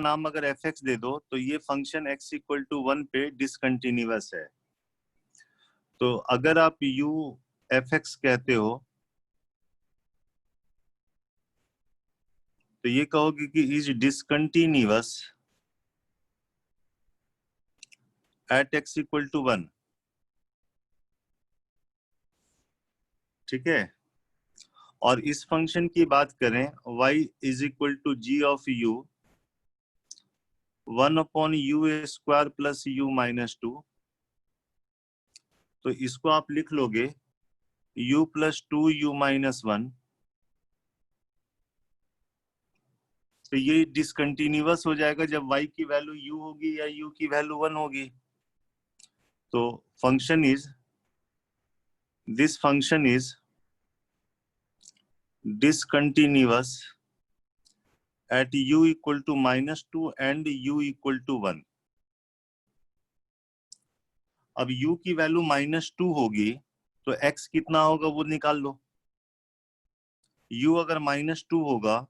नाम अगर F x दे दो तो ये फंक्शन x इक्वल टू 1 पे डिसकंटिन्यूअस है। तो अगर आप u एफ एक्स कहते हो तो ये कहोगे कि is discontinuous at x equal to 1। ठीक है। और इस फंक्शन की बात करें y is equal to G of u 1/u² plus u minus 2। तो इसको आप लिख लोगे u प्लस 2u माइनस 1। तो ये डिसकंटिन्यूअस हो जाएगा जब y की वैल्यू u होगी या u की वैल्यू 1 होगी। तो function is this function is discontinuous at u equal to -2 and u equal to 1। अब u की वैल्यू -2 होगी तो x कितना होगा वो निकाल लो। u अगर -2 होगा,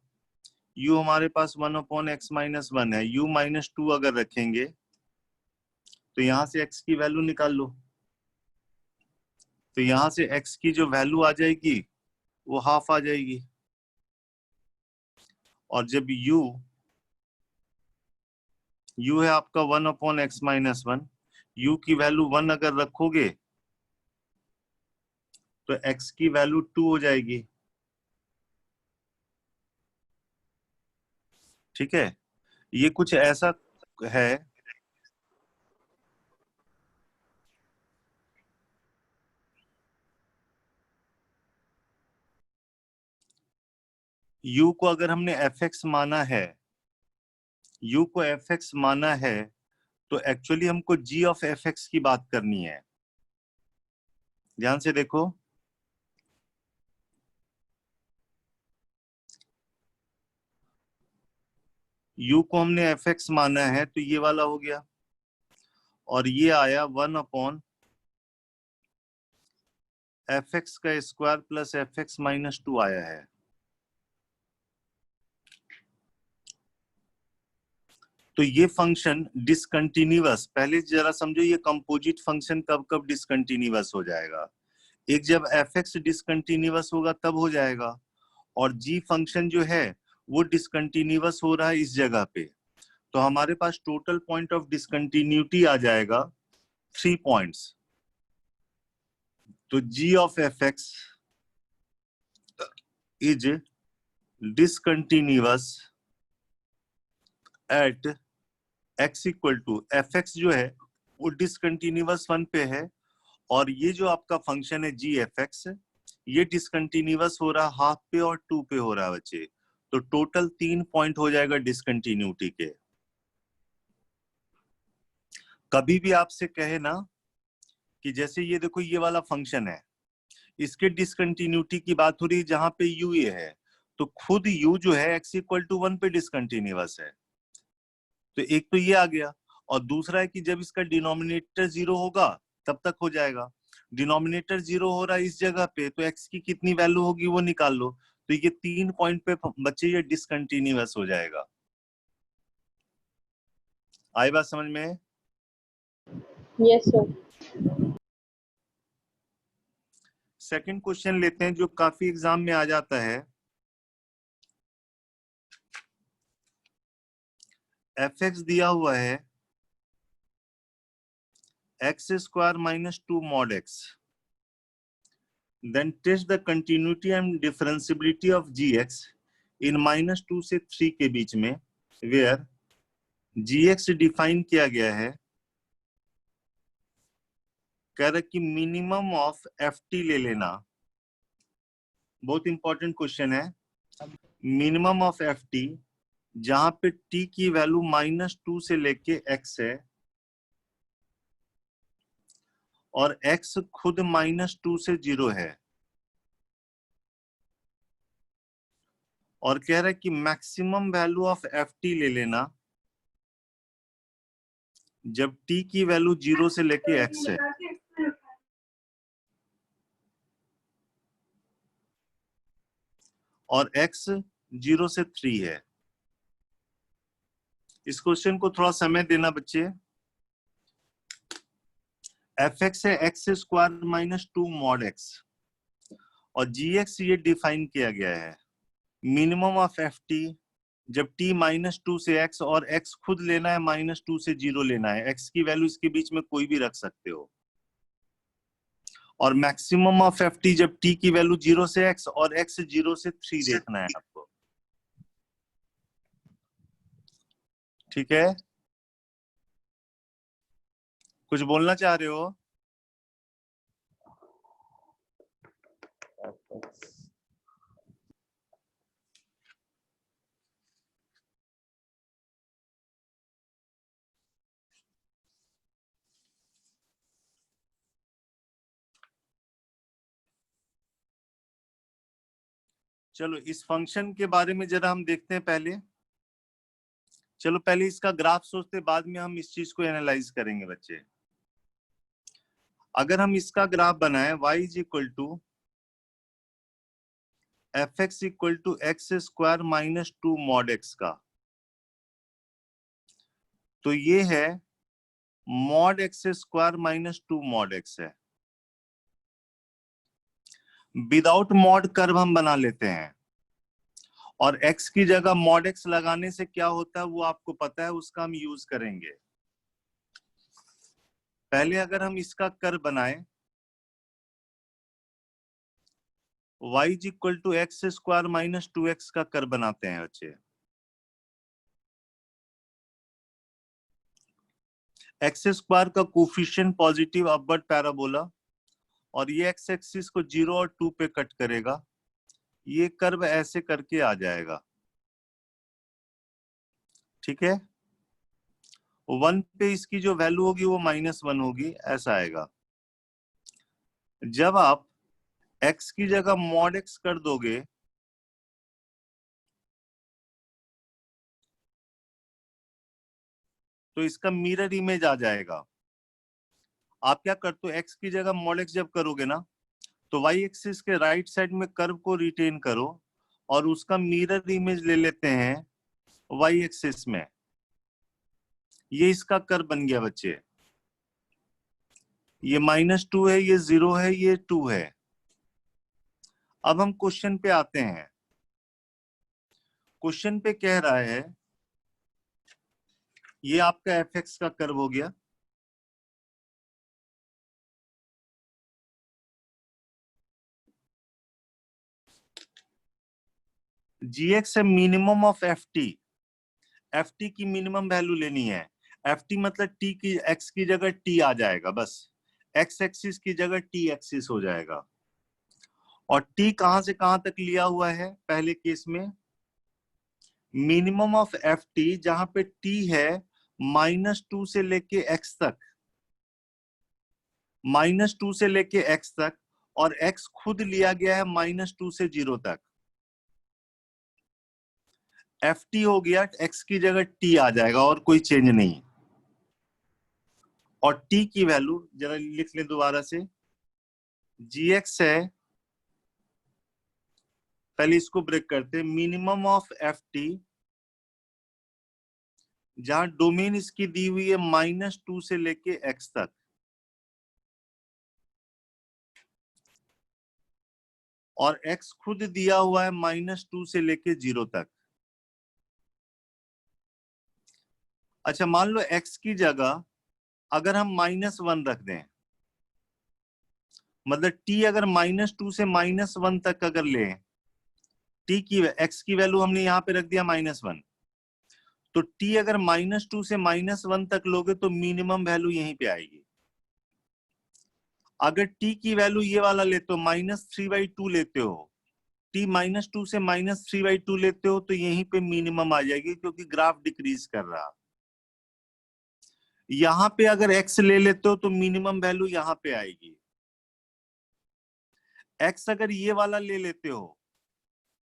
u हमारे पास 1/x-1 है, u -2 अगर रखेंगे तो यहां से x की वैल्यू निकाल लो। तो यहां से x की जो वैल्यू आ जाएगी वो हाफ आ जाएगी। और जब u है आपका 1/x-1, u की वैल्यू 1 अगर रखोगे तो x की वैल्यू 2 हो जाएगी। ठीक है। ये कुछ ऐसा है u को अगर हमने fx माना है, u को fx माना है तो एक्चुअली हमको g ऑफ fx की बात करनी है। ध्यान से देखो, u को हमने fx माना है तो ये वाला हो गया और ये आया 1/fx का स्क्वायर प्लस fx माइनस 2 आया है। तो ये फंक्शन डिसकंटिन्यूअस, पहले जरा समझो ये कंपोजिट फंक्शन कब कब डिसकंटिन्यूअस हो जाएगा। एक जब fx डिसकंटिन्यूअस होगा तब हो जाएगा, और g फंक्शन जो है वो डिसकंटिन्यूअस हो रहा है इस जगह पे। तो हमारे पास टोटल पॉइंट ऑफ डिसकंटिन्यूटी आ जाएगा 3 पॉइंट्स। तो g of fx is discontinuous at x equal to fx जो है वो डिसकंटिन्यूअस 1 पे है, और ये जो आपका फंक्शन है g fx ये डिसकंटिन्यूअस हो रहा है हाफ पे और 2 पे हो रहा है बच्चे। तो टोटल 3 पॉइंट हो जाएगा डिसकंटिन्यूटी के। कभी भी आपसे कहे ना कि जैसे ये देखो ये वाला फंक्शन है, इसके डिसकंटिन्यूटी की बात हो रही है जहां पे u ये है, तो खुद u जो है x इक्वल टू 1 पे डिसकंटिन्यूअस है। तो एक तो ये आ गया, और दूसरा है कि जब इसका डिनोमिनेटर 0 होगा तब तक हो जाएगा। डिनोमिनेटर 0 हो रहा है इस जगह पे तो x की कितनी वैल्यू होगी वो निकाल लो। तो ये 3 पॉइंट पे बच्चे ये डिसकंटिन्यूअस हो जाएगा। आई बात समझ में? Yes sir. सेकंड क्वेश्चन लेते हैं जो काफी एग्जाम में आ जाता है। fx दिया हुआ है x² minus 2 mod x, then test the continuity and differentiability of gx in -2 से 3 के बीच में, where gx डिफाइन किया गया है, कह रहा कि मिनिमम ऑफ ft ले लेना। बहुत इंपॉर्टेंट क्वेश्चन है। मिनिमम ऑफ ft जहां पे t की वैल्यू -2 से लेके x है और x खुद -2 से 0 है, और कह रहा है कि मैक्सिमम वैल्यू ऑफ ft ले लेना जब t की वैल्यू 0 से लेके x है। और x 0 से 3 है। इस क्वेश्चन को थोड़ा समय देना बच्चे। एफ एक्स है x square minus 2 mod x और जी एक्स ये डिफाइन किया गया है मिनिमम ऑफ एफ टी जब t -2 से x और x खुद लेना है -2 से 0 लेना है। x की वैल्यू इसके बीच में कोई भी रख सकते हो। और मैक्सिमम ऑफ एफ टी जब t की वैल्यू 0 से x और x 0 से 3 देखना है आपको। ठीक है, कुछ बोलना चाह रहे हो? चलो इस फंक्शन के बारे में जरा हम देखते हैं पहले। चलो पहले इसका ग्राफ सोचते, बाद में हम इस चीज को एनालाइज करेंगे बच्चे। अगर हम इसका ग्राफ बनाएं y is equal to F X equal to X square minus 2 mod X का, तो ये है mod X square minus 2 mod X है। विदाउट मॉड कर्व हम बना लेते हैं और x की जगह मॉड x लगाने से क्या होता है वो आपको पता है, उसका हम यूज करेंगे। पहले अगर हम इसका कर्व बनाएं y is equal to X square minus 2x का कर्व बनाते हैं बच्चे। एक्स स्क्वायर का कोफिशिएंट पॉजिटिव अपवर्ड पैराबोला और ये एक्स एक्सिस को 0 और 2 पे कट करेगा। ये कर्व ऐसे करके आ जाएगा। ठीक है, 1 पे इसकी जो वैल्यू होगी वो -1 होगी, ऐसा आएगा। जब आप x की जगह मॉड x कर दोगे तो इसका मिरर इमेज आ जाएगा। आप क्या करते हो, x की जगह मॉड x जब करोगे ना तो y एक्सिस के राइट साइड में कर्व को रिटेन करो और उसका मिरर इमेज ले लेते हैं y एक्सिस में। ये इसका कर्व बन गया बच्चे। ये -2 है, ये 0 है, ये 2 है। अब हम क्वेश्चन पे आते हैं। क्वेश्चन पे कह रहा है ये आपका एफ एक्स का कर्व हो गया। जी एक्स है मिनिमम ऑफ एफ टी की मिनिमम वैल्यू लेनी है। एफ टी मतलब टी की एक्स की जगह टी आ जाएगा, बस एक्स एक्सिस की जगह टी एक्सिस हो जाएगा। और टी कहां से कहां तक लिया हुआ है पहले केस में, मिनिमम ऑफ एफ टी जहां पे टी है -2 से लेके x तक, -2 से लेके x तक, और x खुद लिया गया है -2 से 0 तक। एफ टी हो गया, x की जगह t आ जाएगा और कोई चेंज नहीं। और t की वैल्यू जरा लिख लें दोबारा से, gx है, पहले इसको ब्रेक करते हैं, मिनिमम ऑफ एफ टी जहां डोमेन इसकी दी हुई है -2 से लेके x तक, और x खुद दिया हुआ है -2 से लेके 0 तक। अच्छा मान लो x की जगह अगर हम -1 रख दें, मतलब t अगर -2 से -1 तक अगर ले, t की x की वैल्यू हमने यहां पे रख दिया -1, तो t अगर -2 से -1 तक लोगे तो मिनिमम वैल्यू यहीं पे आएगी। अगर t की वैल्यू ये वाला लेते हो -3/2 लेते हो, t -2 से -3/2 लेते हो तो यहीं पे मिनिमम आ जाएगी, क्योंकि ग्राफ डिक्रीज कर रहा। यहां पे अगर x ले लेते हो तो मिनिमम वैल्यू यहां पे आएगी। x अगर ये वाला ले लेते हो,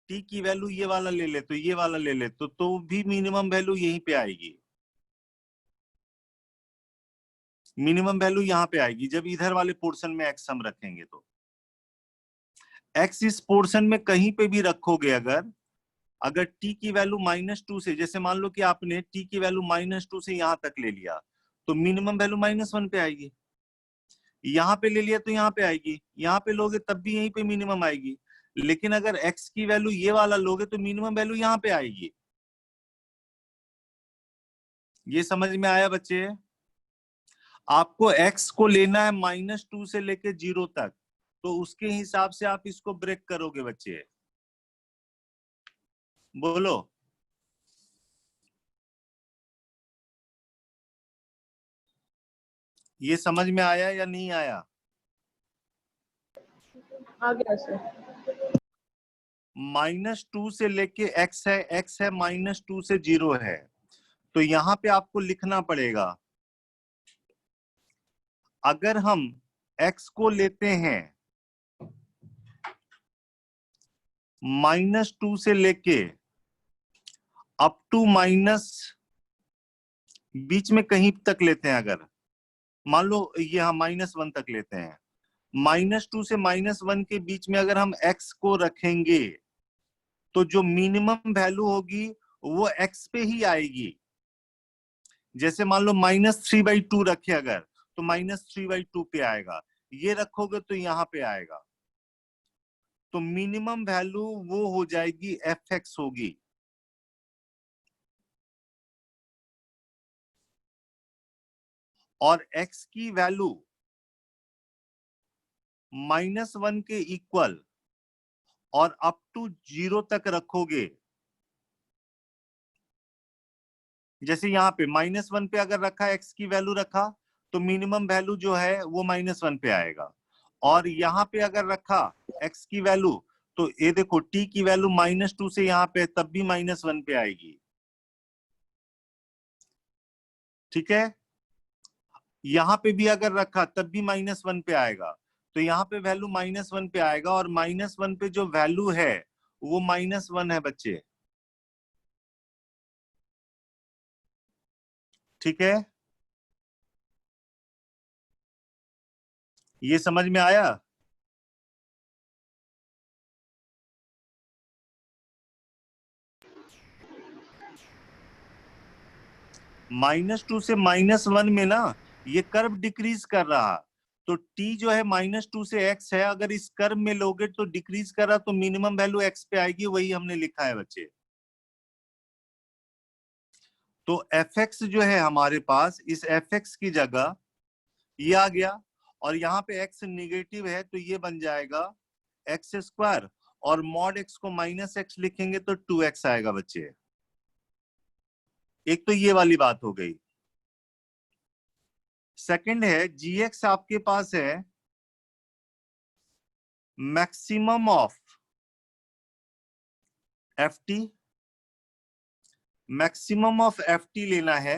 t की वैल्यू ये वाला ले लेते हो, ये वाला ले लेते हो, तो भी मिनिमम वैल्यू यहीं पे आएगी। मिनिमम वैल्यू यहां पे आएगी जब इधर वाले पोर्शन में x हम रखेंगे। तो x इस पोर्शन में कहीं पे भी रखोगे अगर, अगर t की वैल्यू -2 से, जैसे मान लो कि आपने t की वैल्यू -2 से यहां तक ले लिया, तो मिनिमम वैल्यू -1 पे आएगी। यहाँ पे ले लिया तो यहाँ पे आएगी, यहाँ पे लोगे तब भी यहीं पे मिनिमम आएगी। लेकिन अगर x की वैल्यू ये वाला लोगे तो मिनिमम वैल्यू यहाँ पे आएगी। ये समझ में आया बच्चे? आपको x को लेना है -2 से लेके 0 तक, तो उसके हिसाब से आप इसको ब्रेक करोगे बच्चे। बोलो। ये समझ में आया या नहीं आया? आ गया सर। -2 से लेके x है, x है -2 से 0 है, तो यहां पे आपको लिखना पड़ेगा, अगर हम x को लेते हैं -2 से लेके अप टू बीच में कहीं तक लेते हैं, अगर मान लो ये हम -1 तक लेते हैं, -2 से -1 के बीच में अगर हम x को रखेंगे तो जो मिनिमम वैल्यू होगी वो x पे ही आएगी। जैसे मान लो -3/2 रखे अगर, तो -3/2 पे आएगा, ये रखोगे तो यहां पे आएगा, तो मिनिमम वैल्यू वो हो जाएगी fx होगी। और x की वैल्यू -1 के इक्वल और अप टू 0 तक रखोगे। जैसे यहाँ पे -1 पे अगर रखा, x की वैल्यू रखा, तो मिनिमम वैल्यू जो है वो -1 पे आएगा। और यहाँ पे अगर रखा x की वैल्यू, तो ये देखो t की वैल्यू -2 से यहाँ पे, तब भी -1 पे आएगी। ठीक है, यहाँ पे भी अगर रखा तब भी -1 पे आएगा, तो यहाँ पे वैल्यू -1 पे आएगा, और -1 पे जो वैल्यू है वो -1 है बच्चे। ठीक है, ये समझ में आया? -2 से -1 में ना ये कर्व डिक्रीज कर रहा, तो t जो है -2 से x है, अगर इस कर्व में लोगे तो डिक्रीज कर रहा, तो मिनिमम वैल्यू x पे आएगी, वही हमने लिखा है बच्चे। तो fx जो है हमारे पास, इस fx की जगह ये आ गया, और यहाँ पे x निगेटिव है तो ये बन जाएगा x², और मॉड x को -x लिखेंगे तो 2x आएगा बच्चे। एक तो ये वाली बात हो गई। सेकंड है gx आपके पास है maximum of ft, maximum of ft लेना है,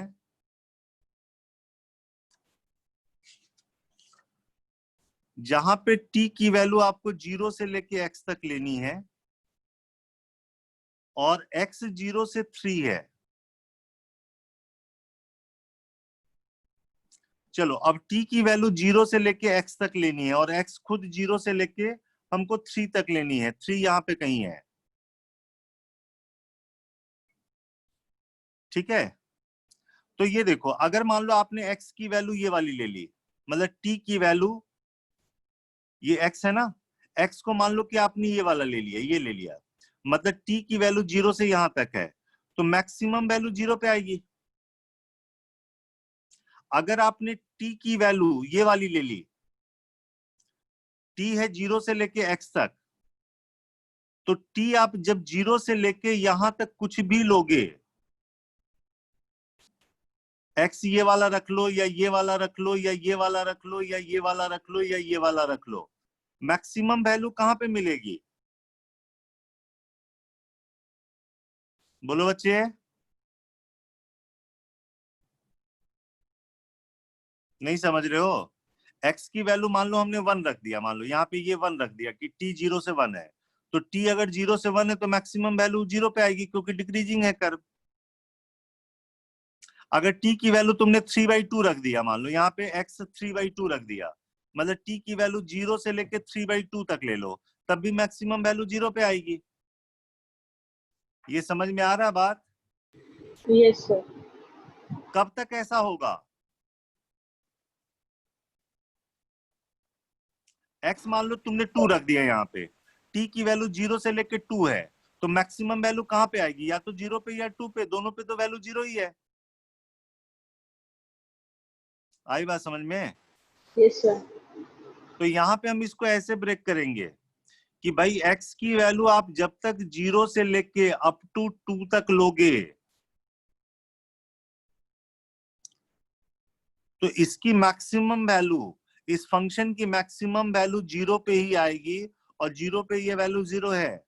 जहां पे t की वैल्यू आपको 0 से लेके x तक लेनी है, और x 0 से 3 है। चलो अब t की वैल्यू 0 से लेके x तक लेनी है, और x खुद 0 से लेके हमको 3 तक लेनी है, 3 यहां पे कहीं है। ठीक है, तो ये देखो, अगर मान लो आपने x की वैल्यू ये वाली ले ली, मतलब t की वैल्यू ये x है ना, x को मान लो कि आपने ये वाला ले लिया, ये ले लिया, मतलब t की वैल्यू 0 से यहां तक है, तो मैक्सिमम वैल्यू 0 पे आएगी। अगर आपने t की वैल्यू ये वाली ले ली, t है 0 से लेके x तक, तो t आप जब 0 से लेके यहां तक कुछ भी लोगे, x ये वाला रख लो, या ये वाला रख लो, या ये वाला रख लो, या ये वाला रख लो, या ये वाला रख लो, मैक्सिमम वैल्यू कहां पे मिलेगी? बोलो बच्चे। नहीं समझ रहे हो? x की वैल्यू मान लो हमने 1 रख दिया, मान लो यहाँ पे ये 1 रख दिया कि t 0 से 1 है, तो t अगर 0 से 1 है तो मैक्सिमम वैल्यू 0 पे आएगी, क्योंकि डिक्रीजिंग है कर्व। अगर t की वैल्यू तुमने 3/2 रख दिया, मान लो यहाँ पे x 3/2 रख दिया, मतलब t की वैल्यू 0 से लेके 3/2 तक ले लो, तब भी मैक्सिमम वैल्यू 0 पे आएगी। ये समझ में आ रहा बात? Yes sir. कब तक ऐसा होगा? x मान लो तुमने 2 रख दिया यहाँ पे, t की वैल्यू 0 से लेके 2 है, तो मैक्सिमम वैल्यू कहाँ पे आएगी? या तो 0 पे या 2 पे, दोनों पे तो वैल्यू 0 ही है। आई बात समझ में? Yes sir. तो यहाँ पे हम इसको ऐसे ब्रेक करेंगे कि भाई x की वैल्यू आप जब तक 0 से लेके अप टू 2 तक लोगे तो इसकी मैक्सिमम वैल्यू, इस फंक्शन की मैक्सिमम वैल्यू 0 पे ही आएगी, और 0 पे ये वैल्यू 0 है।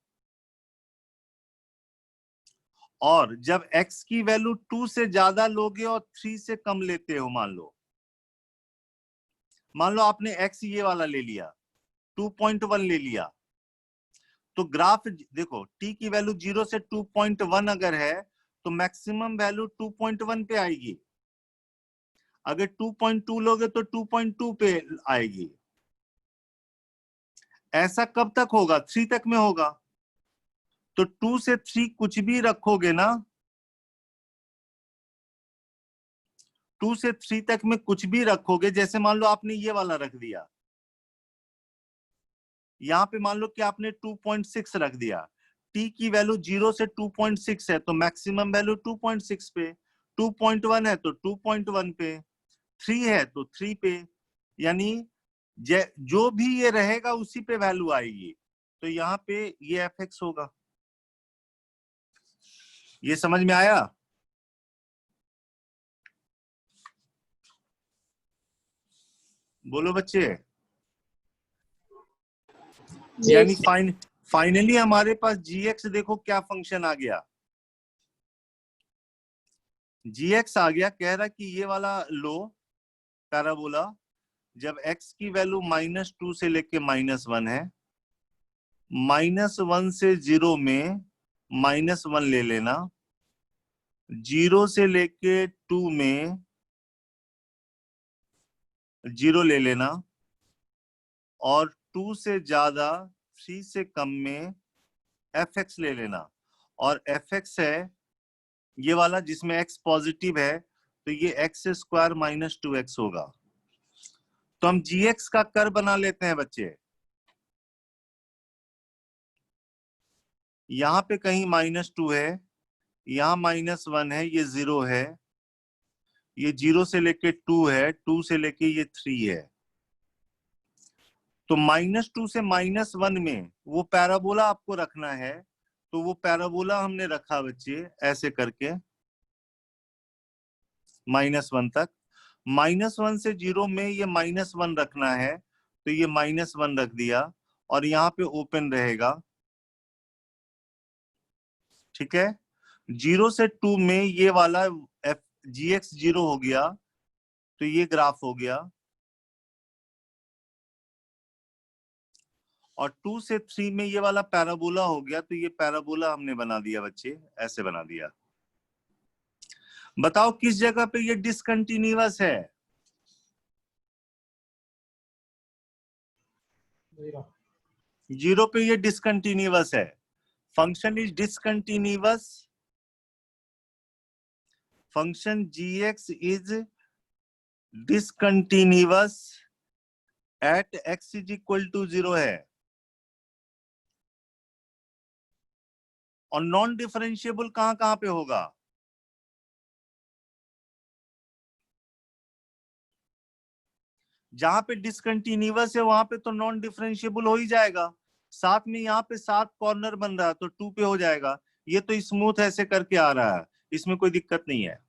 और जब x की वैल्यू 2 से ज्यादा लोगे और 3 से कम लेते हो, मान लो आपने x ये वाला ले लिया, 2.1 ले लिया, तो ग्राफ देखो, t की वैल्यू 0 से 2.1 अगर है तो मैक्सिमम वैल्यू 2.1 पे आएगी। अगर 2.2 लोगे तो 2.2 पे आएगी। ऐसा कब तक होगा? 3 तक में होगा। तो 2 से 3 कुछ भी रखोगे ना, 2 से 3 तक में कुछ भी रखोगे, जैसे मान लो आपने ये वाला रख दिया, यहां पे मान लो कि आपने 2.6 रख दिया, t की वैल्यू 0 से 2.6 है तो मैक्सिमम वैल्यू 2.6 पे, 2.1 है तो 2.1 पे, 3 है तो 3 पे, यानी जो भी ये रहेगा उसी पे वैल्यू आएगी। तो यहाँ पे ये fx होगा। ये समझ में आया? बोलो बच्चे। यानी यस। फाइनली हमारे पास gx, देखो क्या फंक्शन आ गया, gx आ गया। कह रहा कि ये वाला लो पैराबोला, जब x की वैल्यू -2 से लेके -1 है, -1 से 0 में -1 ले लेना, 0 से लेके 2 में 0 ले लेना, और 2 से ज्यादा 3 से कम में fx ले लेना। और fx है ये वाला जिसमें x पॉजिटिव है, तो ये x² - 2x होगा। तो हम gx का कर्व बना लेते हैं बच्चे। यहाँ पे कहीं -2 है, यहाँ -1 है, ये 0 है, ये 0 से लेके 2 है, 2 से लेके ये 3 है। तो -2 से -1 में वो पैराबोला आपको रखना है, तो वो पैराबोला हमने रखा बच्चे ऐसे करके -1 तक। -1 से 0 में ये -1 रखना है, तो ये -1 रख दिया, और यहाँ पे ओपन रहेगा। ठीक है, 0 से 2 में ये वाला gx 0 हो गया, तो ये ग्राफ हो गया। और 2 से 3 में ये वाला पैराबोला हो गया, तो ये पैराबोला हमने बना दिया बच्चे, ऐसे बना दिया। बताओ किस जगह पे ये डिसकंटिन्यूअस है? 0 पे ये डिसकंटिन्यूअस है। Function is discontinuous, function gx is discontinuous at x = 0 है। और नॉन डिफरेंशिएबल कहां कहां पे होगा? जहां पे डिसकंटिन्यूअस है वहां पे तो नॉन डिफरेंशिएबल हो ही जाएगा। साथ में यहाँ पे 7 कॉर्नर बन रहा है तो 2 पे हो जाएगा। ये तो स्मूथ ऐसे करके आ रहा है, इसमें कोई दिक्कत नहीं है।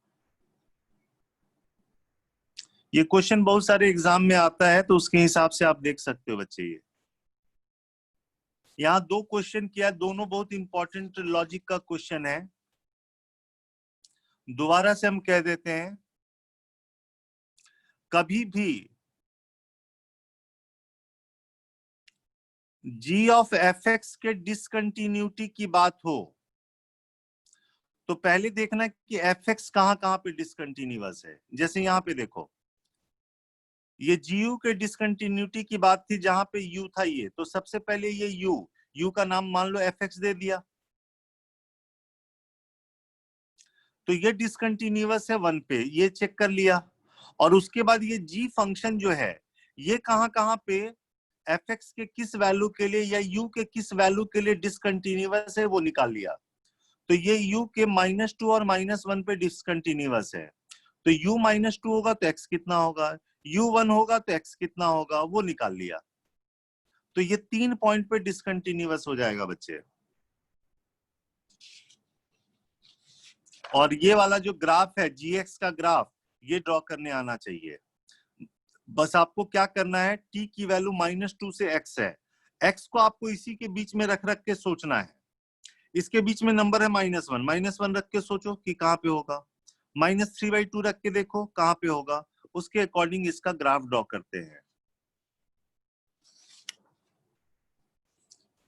ये क्वेश्चन बहुत सारे एग्जाम में आता है, तो उसके हिसाब से आप देख सकते हो बच्चे। ये यहाँ 2 क्वेश्चन किया, दोनों बहुत इंपॉर्टेंट लॉजिक का क्वेश्चन है। दोबारा से हम कह देते हैं, कभी भी g ऑफ fx के डिसकंटिन्यूटी की बात हो तो पहले देखना कि fx कहां कहां पे डिसकंटिन्यूअस है। जैसे यहाँ पे देखो, ये GU के डिसकंटिन्यूटी की बात थी, जहां पे U था ये, तो सबसे पहले ये U का नाम मान लो fx दे दिया। तो ये डिसकंटिन्यूअस है 1 पे, ये चेक कर लिया। और उसके बाद ये g फंक्शन जो है ये कहाँ कहाँ पे fx के किस वैल्यू के लिए या u के किस वैल्यू के लिए डिसकंटिन्यूअस है वो निकाल लिया। तो ये u के -2 और -1 पे डिसकंटिन्यूअस है, तो u -2 होगा तो x कितना होगा, u 1 होगा तो x कितना होगा, वो निकाल लिया। तो ये 3 पॉइंट पे डिसकंटिन्यूअस हो जाएगा बच्चे। और ये वाला जो ग्राफ है gx का ग्राफ, ये ड्रॉ करने आना चाहिए। बस आपको क्या करना है, t की वैल्यू -2 से x है, x को आपको इसी के बीच में रख रख के सोचना है। इसके बीच में नंबर है -1 रख के सोचो कि कहाँ पे होगा, -3/2 रख के देखो कहाँ पे होगा, उसके अकॉर्डिंग इसका ग्राफ ड्रॉ करते हैं।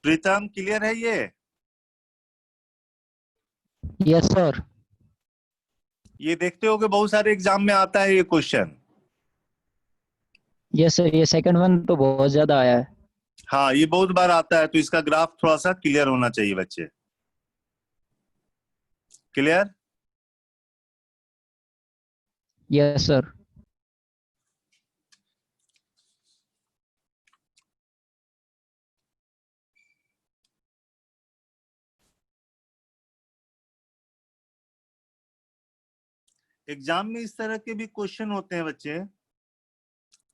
प्रीतम क्लियर है ये? Yes sir. ये देखते हो कि बहुत सारे एग्जाम में आता है ये क्वेश्चन। यस सर, ये सेकंड वन तो बहुत ज्यादा आया है। हाँ ये बहुत बार आता है, तो इसका ग्राफ थोड़ा सा क्लियर होना चाहिए बच्चे। क्लियर? Yes sir. एग्जाम में इस तरह के भी क्वेश्चन होते हैं बच्चे।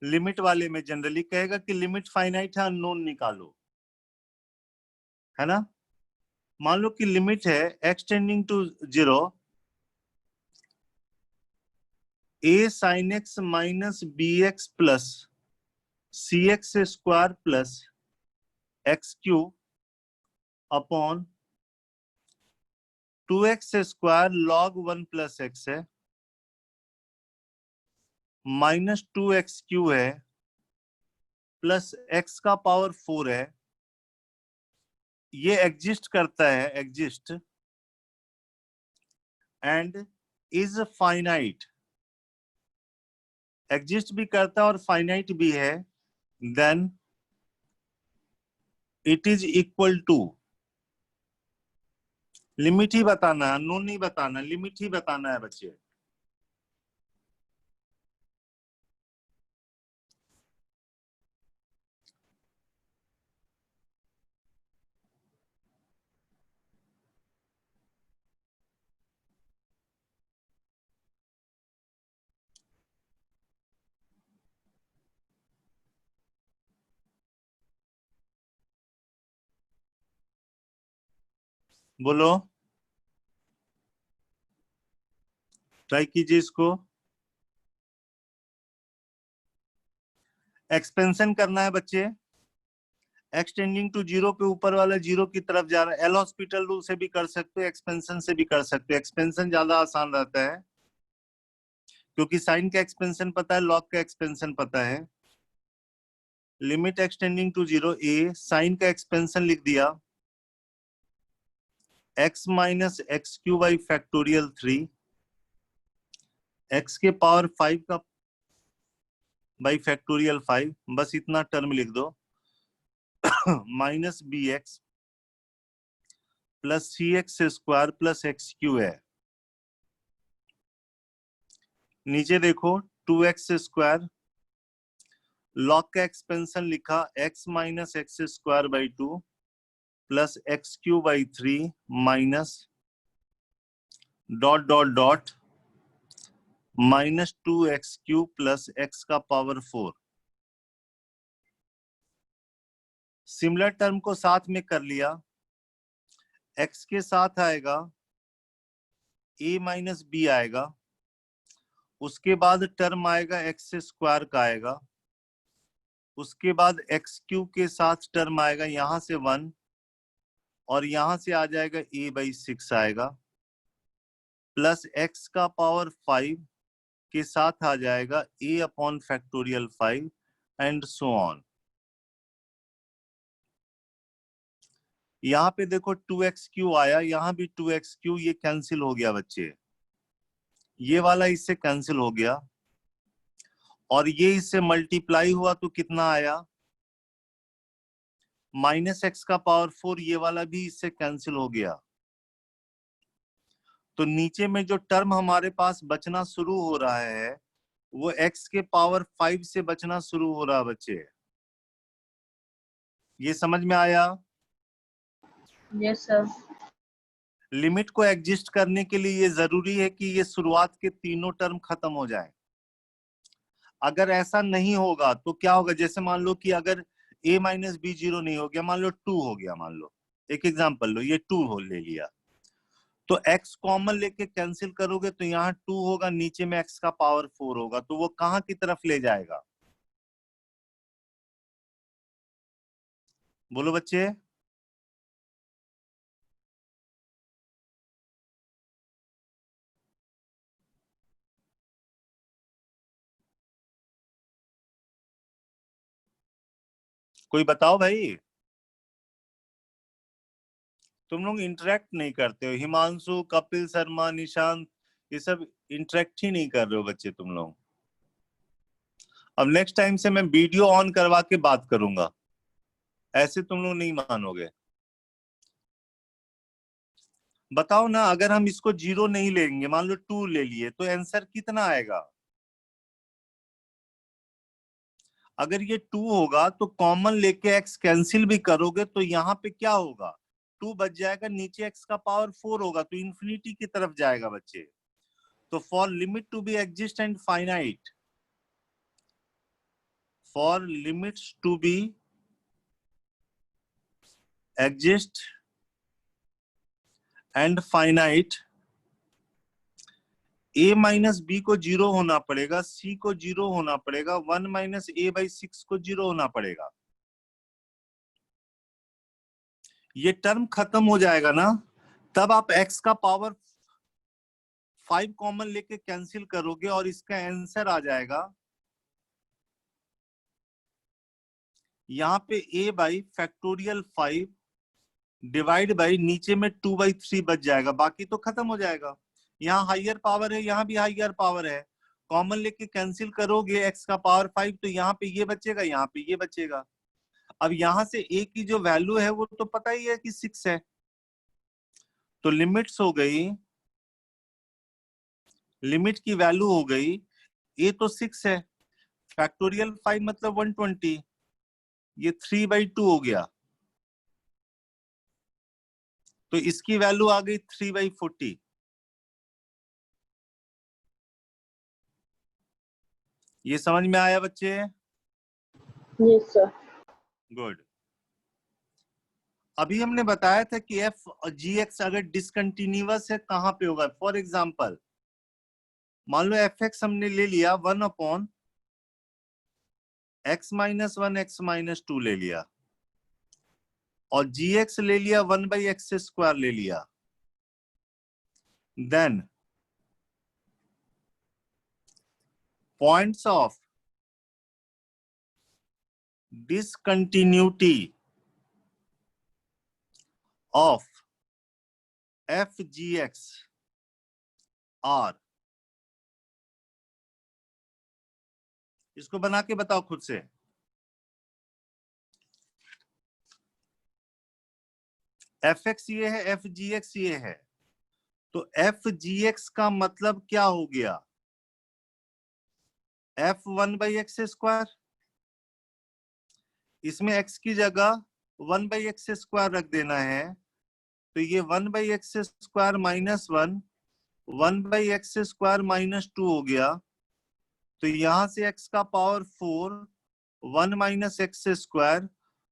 लिमिट वाले में जनरली कहेगा कि लिमिट फाइनाइट है, अननोन निकालो, है ना। मान लो कि लिमिट है x tending to 0 a sin x minus bx plus cx square plus x cube upon 2x square log 1 plus x है, माइनस 2x क्यू है, प्लस x का पावर 4 है। ये एग्जिस्ट करता है, exist and is finite, exist भी करता है और फाइनाइट भी है, then it is equal to, limit ही बताना है, अननोन नहीं बताना, लिमिट ही बताना है बच्चे। बोलो, ट्राई कीजिए इसको। एक्सपेंशन करना है बच्चे, x टेंडिंग टू 0 पे ऊपर वाला 0 की तरफ जा रहा है। एल हॉस्पिटल रूल से भी कर सकते हो, एक्सपेंशन से भी कर सकते हो। एक्सपेंशन ज्यादा आसान रहता है क्योंकि साइन का एक्सपेंशन पता है, लॉग का एक्सपेंशन पता है। Limit x tending to 0 a, sine का एक्सपेंशन लिख दिया x minus X cube by factorial 3, x के पावर 5 का बाई फैक्टोरियल 5, बस इतना टर्म लिख दो, minus b x plus c x square plus x cube है। नीचे देखो 2x स्क्वायर, लॉग का एक्सपेंशन लिखा x minus x square by 2 plus x cube by 3 minus dot dot dot minus 2x cube plus x का power 4। Similar term को साथ में कर लिया, x के साथ आएगा a माइनस बी आएगा, उसके बाद टर्म आएगा एक्स स्क्वायर का आएगा, उसके बाद एक्स क्यू के साथ टर्म आएगा यहां से 1 और यहां से आ जाएगा a/6 आएगा, प्लस x का पावर 5 के साथ आ जाएगा a upon factorial 5 and so on. यहाँ पे देखो 2x क्यू आया, यहाँ भी 2x क्यू, ये कैंसिल हो गया बच्चे, ये वाला इससे कैंसिल हो गया और ये इससे मल्टीप्लाई हुआ तो कितना आया, माइनस एक्स का पावर 4, ये वाला भी इससे कैंसिल हो गया। तो नीचे में जो टर्म हमारे पास बचना शुरू हो रहा है वो x के पावर 5 से बचना शुरू हो रहा बच्चे। ये समझ में आया? Yes, sir. लिमिट को एग्जिस्ट करने के लिए ये जरूरी है कि ये शुरुआत के तीनों टर्म खत्म हो जाए। अगर ऐसा नहीं होगा तो क्या होगा, जैसे मान लो कि अगर a माइनस बी 0 नहीं हो गया, मान लो 2 हो गया, मान लो एक एग्जांपल लो, ये 2 हो ले लिया, तो x कॉमन लेके कैंसिल करोगे तो यहाँ 2 होगा, नीचे में x का पावर 4 होगा, तो वो कहाँ की तरफ ले जाएगा? बोलो बच्चे। कोई बताओ भाई। तुम लोग इंटरेक्ट नहीं करते हो, हिमांशु, कपिल शर्मा, निशांत, ये सब इंटरेक्ट ही नहीं कर रहे हो बच्चे तुम लोग। अब नेक्स्ट टाइम से मैं वीडियो ऑन करवा के बात करूंगा, ऐसे तुम लोग नहीं मानोगे। बताओ ना, अगर हम इसको 0 नहीं लेंगे, मान लो 2 ले लिए, तो आंसर कितना आएगा? अगर ये 2 होगा तो कॉमन लेके x कैंसिल भी करोगे तो यहाँ पे क्या होगा, 2 बच जाएगा, नीचे x का पावर 4 होगा, तो इंफिनिटी की तरफ जाएगा बच्चे। तो for limit to be exist and finite, for limits to be exist and finite, a minus B को 0 होना पड़ेगा, c को 0 होना पड़ेगा, 1 माइनस a/6 को 0 होना पड़ेगा। ये टर्म खत्म हो जाएगा ना, तब आप x का पावर 5 कॉमन लेके कैंसिल करोगे और इसका आंसर आ जाएगा यहाँ पे a/फैक्टोरियल 5 डिवाइड बाई नीचे में 2/3 बच जाएगा, बाकी तो खत्म हो जाएगा। यहाँ हाइयर पावर है, यहाँ भी हाइयर पावर है, कॉमन लेके कैंसिल करोगे x का पावर 5, तो यहाँ पे ये बचेगा, यहाँ पे ये बचेगा। अब यहाँ से a की जो वैल्यू है वो तो पता ही है कि 6 है, तो लिमिट्स हो गई, लिमिट की वैल्यू हो गई, a तो 6 है, फैक्टोरियल 5 मतलब 120, ये 3/2 हो गया, तो इसकी वैल्यू आ गई 3/40। ये समझ में आया बच्चे? Yes, sir. गुड। अभी हमने बताया था कि f और gx अगर डिसकंटिन्यूअस है कहां पे होगा। फॉर एग्जांपल मान लो fx हमने ले लिया 1/x माइनस 1 x माइनस 2 ले लिया, और gx ले लिया 1/x² ले लिया, then points of discontinuity of fgx are, इसको बना के बताओ खुद से। fx ये है, fgx ये है, तो fgx का मतलब क्या हो गया, f 1/x², इसमें x की जगह 1/x² रख देना है, तो ये 1/x² माइनस 1 1/x² माइनस 2 हो गया, तो यहां से x का power 4 1 minus x²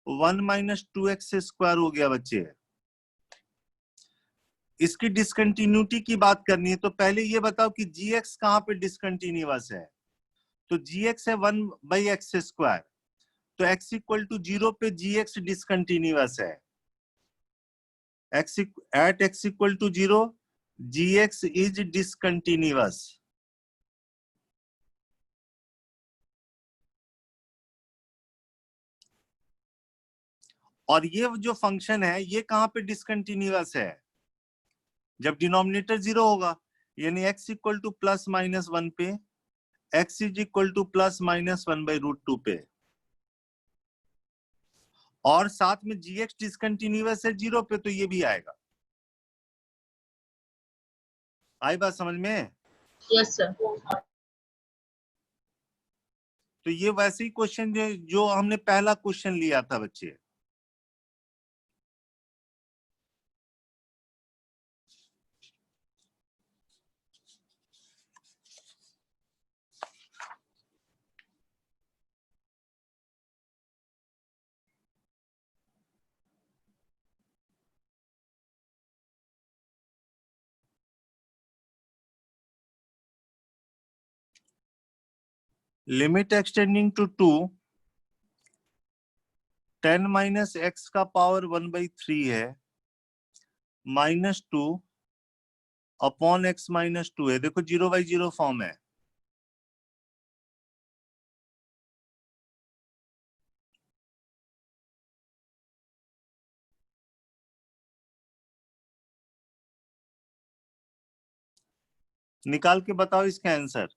1 minus 2x² हो गया बच्चे। इसकी डिसकंटिन्यूटी की बात करनी है, तो पहले ये बताओ कि gx कहां पे डिसकंटिन्यूअस है, तो gx है 1/x², तो x इक्वल टू 0 पे gx डिसकंटिन्यूअस है, at x equal to 0 gx is discontinuous. और ये जो फंक्शन है ये कहां पे डिसकंटिन्यूअस है, जब डिनोमिनेटर 0 होगा, यानी x equal two plus minus 1 पे, x is equal two plus minus 1/√2 पे, और साथ में gx डिसकंटिन्यूअस है 0 पे, तो ये भी आएगा। आई बात समझ में? Yes, sir. तो ये वैसे ही क्वेश्चन जो हमने पहला क्वेश्चन लिया था बच्चे। Limit X tending to 2, 10 minus X का पावर 1/3 है, -2 अपॉन x -2 है। देखो 0/0 फॉर्म है। निकाल के बताओ इसका आंसर।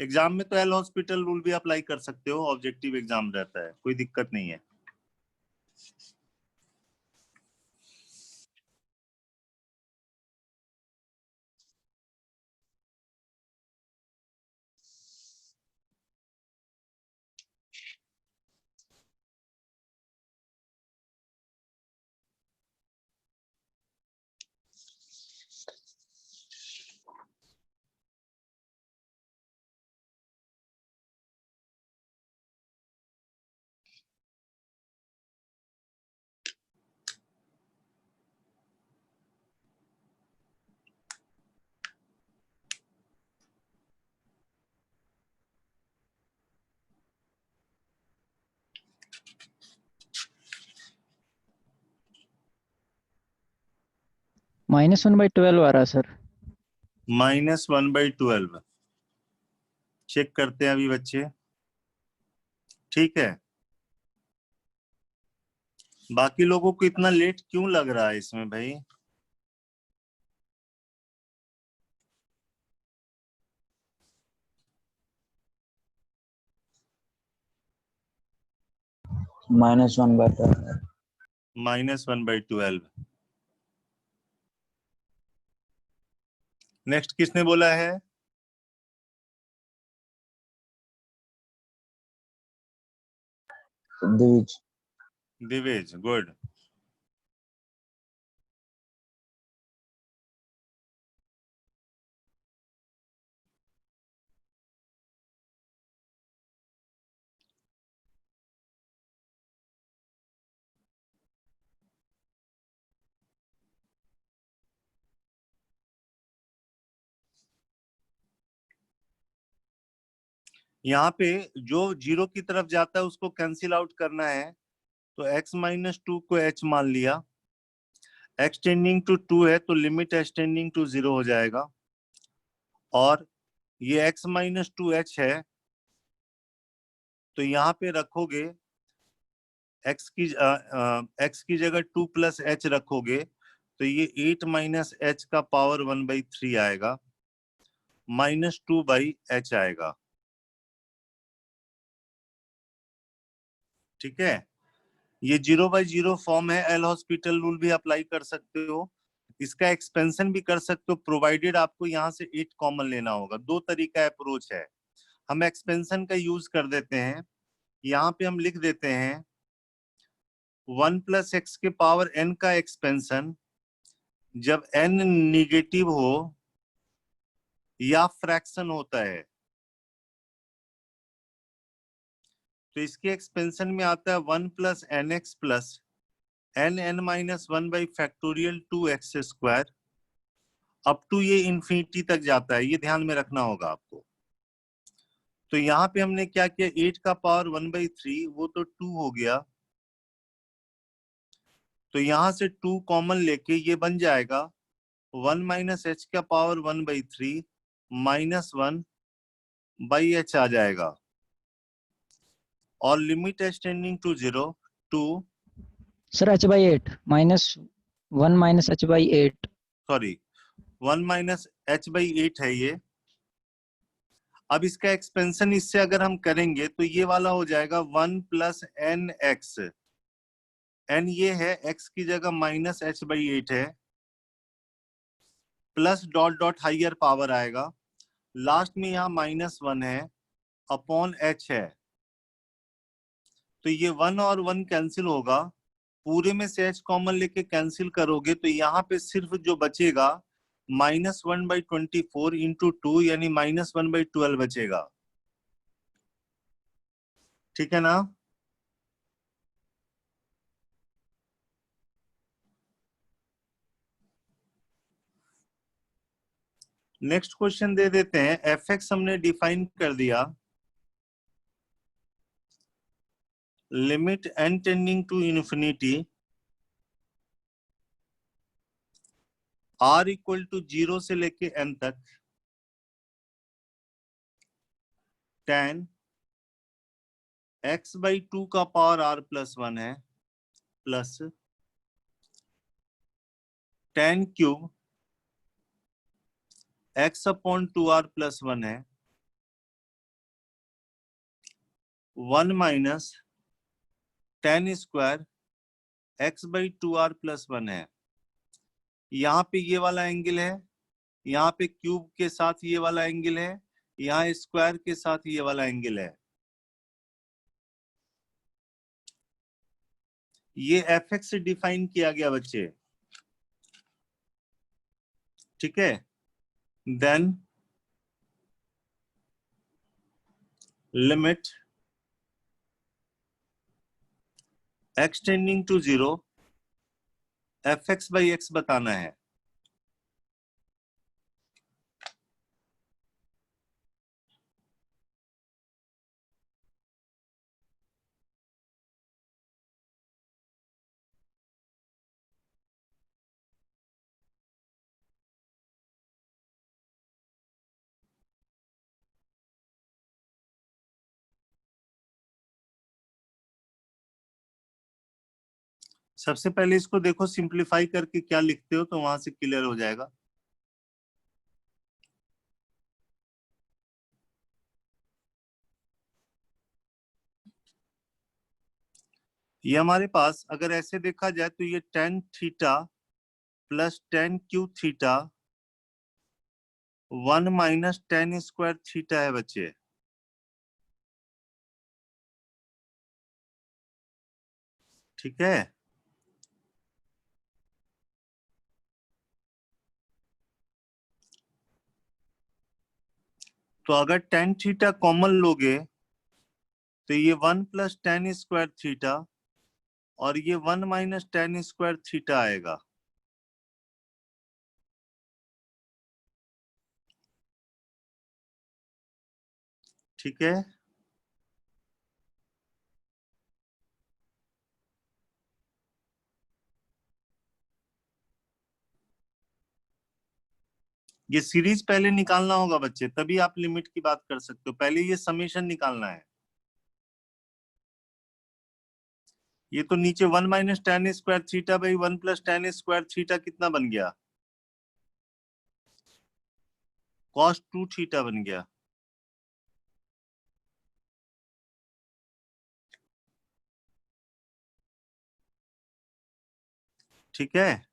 एग्जाम में तो एल हॉस्पिटल रूल भी अप्लाई कर सकते हो, ऑब्जेक्टिव एग्जाम रहता है, कोई दिक्कत नहीं है। -1/12 आ रहा सर। -1/12 चेक करते हैं अभी बच्चे। ठीक है, बाकी लोगों को इतना लेट क्यों लग रहा है इसमें भाई? -1/12। -1/12। नेक्स्ट किसने बोला है? दिविज। दिवेज, गुड। यहाँ पे जो 0 की तरफ जाता है उसको कैंसिल आउट करना है, तो x -2 को h मान लिया, x टेंडिंग टू 2 है तो लिमिट h टेंडिंग टू 0 हो जाएगा, और ये x -2h है तो यहाँ पे रखोगे x की जगह 2 + h रखोगे तो ये 8 - h का पावर 1/3 आएगा, -2/h आएगा। ठीक है, ये 0/0 फॉर्म है, एल हॉस्पिटल रूल भी अप्लाई कर सकते हो, इसका एक्सपेंशन भी कर सकते हो, प्रोवाइडेड आपको यहाँ से 8 कॉमन लेना होगा। दो तरीका अप्रोच है। हम एक्सपेंशन का यूज कर देते हैं, यहाँ पे हम लिख देते हैं 1 + x के पावर n का एक्सपेंशन जब n निगेटिव हो या फ्रैक्शन होता है, तो इसके एक्सपेंशन में आता है 1 + nx + n(n-1) / 2x², up to ये इंफिनिटी तक जाता है, ये ध्यान में रखना होगा आपको। तो यहाँ पे हमने क्या किया, 8 का पावर 1/3 वो तो 2 हो गया, तो यहाँ से 2 कॉमन लेके ये बन जाएगा 1 - h का पावर 1/3 -1/h आ जाएगा, और limit h tending to 0 to sir h/8 -1 - h/8। Sorry 1 - h/8 है ये। अब इसका एक्सपेंशन इससे अगर हम करेंगे तो ये वाला हो जाएगा 1 + nx, n ये है, x की जगह -h/8 है, plus dot dot higher power आएगा, लास्ट में यहाँ -1 है अपॉन h है, तो ये 1 और 1 कैंसिल होगा, पूरे में से h कॉमन लेके कैंसिल करोगे तो यहाँ पे सिर्फ जो बचेगा -1/24 इंटू 2 यानी -1/12 बचेगा। ठीक है ना? नेक्स्ट क्वेश्चन दे देते हैं। fx हमने डिफाइन कर दिया, limit n tending to infinity r equal to 0 से लेके n तक tan x/2 का पावर r प्लस 1 है plus tan cube x/2r plus 1 है 1 minus tan square x/2r plus 1 है। यहाँ पे ये वाला एंगल है, यहाँ पे क्यूब के साथ ये वाला एंगल है, यहाँ स्क्वायर के साथ ये वाला एंगल है। ये fx से डिफाइन किया गया बच्चे। ठीक है, then limit x tending to 0 fx/x बताना है। सबसे पहले इसको देखो सिंप्लीफाई करके क्या लिखते हो तो वहां से क्लियर हो जाएगा। ये हमारे पास अगर ऐसे देखा जाए तो ये tan theta plus tan Q theta 1 minus tan square theta है बच्चे। ठीक है, तो अगर tan थीटा कॉमन लोगे तो ये 1 प्लस tan स्क्वायर थीटा और ये 1 माइनस tan स्क्वायर थीटा आएगा। ठीक है, ये सीरीज पहले निकालना होगा बच्चे, तभी आप लिमिट की बात कर सकते हो। पहले ये समेशन निकालना है। ये तो नीचे 1 minus tan square theta by 1 plus tan square theta कितना बन गया? cos 2 थीटा बन गया। ठीक है,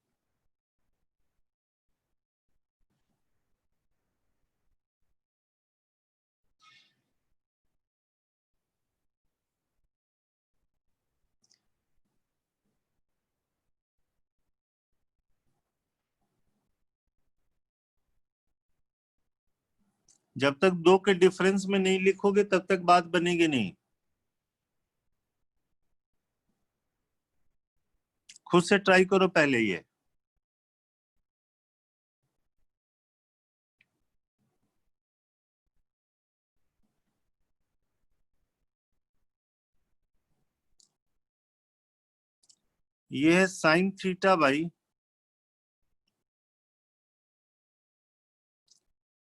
जब तक दो के डिफरेंस में नहीं लिखोगे तब तक बात बनेगी नहीं। खुद से ट्राई करो पहले ये। ये है sine theta by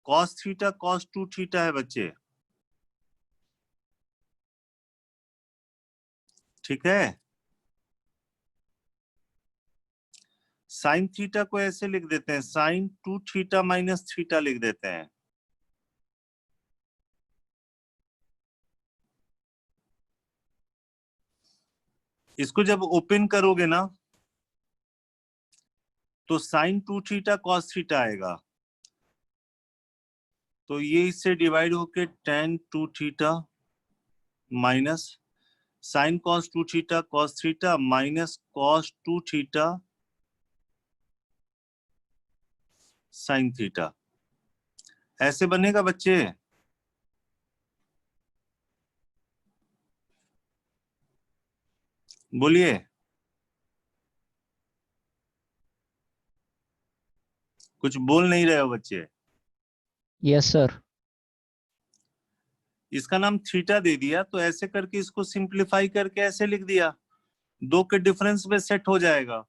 cos theta cos 2 theta है बच्चे। ठीक है, साइन थीटा को ऐसे लिख देते हैं, साइन 2 थीटा माइनस थीटा लिख देते हैं। इसको जब ओपन करोगे ना तो साइन 2 थीटा कॉस थीटा आएगा। तो ये इससे डिवाइड होके tan 2 theta minus sine cos 2 theta cos theta minus cos 2 theta sine theta, ऐसे बनेगा बच्चे। बोलिए, कुछ बोल नहीं रहे हो बच्चे। Yes sir. इसका नाम थीटा दे दिया तो ऐसे करके इसको सिंप्लीफाई करके ऐसे लिख दिया, दो के डिफरेंस में सेट हो जाएगा।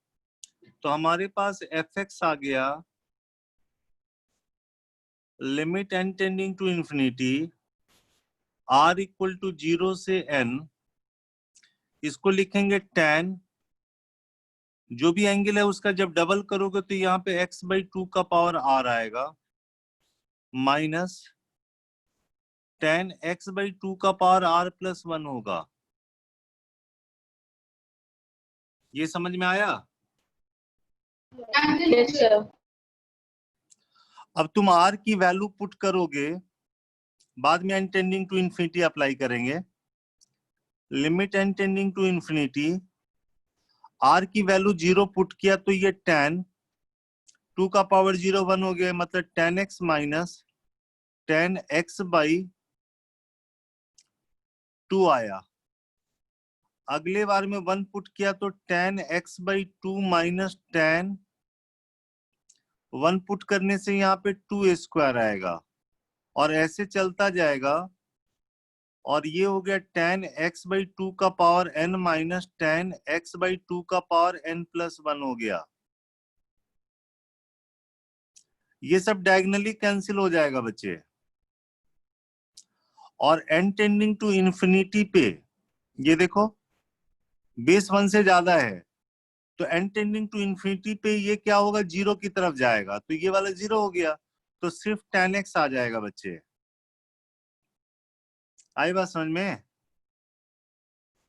तो हमारे पास एफ एक्स आ गया limit n tending to infinity r equal to 0 से n, इसको लिखेंगे tan, जो भी एंगल है उसका जब डबल करोगे तो यहाँ पे x/2 का पावर r आएगा माइनस tan x/2 का पावर r+1 होगा। ये समझ में आया? Yes, sir. अब तुम r की वैल्यू पुट करोगे, बाद में n tending to infinity apply करेंगे, limit n tending to infinity, r की वैल्यू 0 पुट किया तो ये tan 2 का पावर 0 1 हो गया, मतलब tan x minus tan x/2 आया। अगले बार में 1 पुट किया तो tan x/2 minus tan 1 put करने से यहाँ पे 2 आएगा और ऐसे चलता जाएगा, और ये हो गया tan x/2 का power n minus tan x/2 का पावर n+1 हो गया। ये सब डायगोनली कैंसिल हो जाएगा बच्चे। और n टेंडिंग टू इंफिनिटी पे ये देखो बेस 1 से ज्यादा है, तो n टेंडिंग टू इंफिनिटी पे ये क्या होगा, 0 की तरफ जाएगा, तो ये वाला 0 हो गया, तो सिर्फ tan x आ जाएगा बच्चे। आई बात समझ में?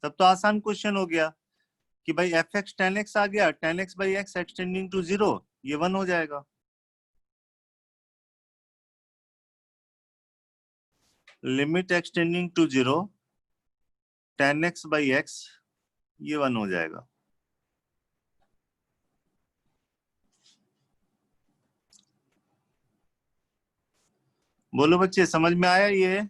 तब तो आसान क्वेश्चन हो गया कि भाई एफ एक्स tan x आ गया, tan x/x एक्सटेंडिंग टू 0, ये 1 हो जाएगा। Limit X tending to 0 tan x/x, ये 1 हो जाएगा। बोलो बच्चे, समझ में आया ये?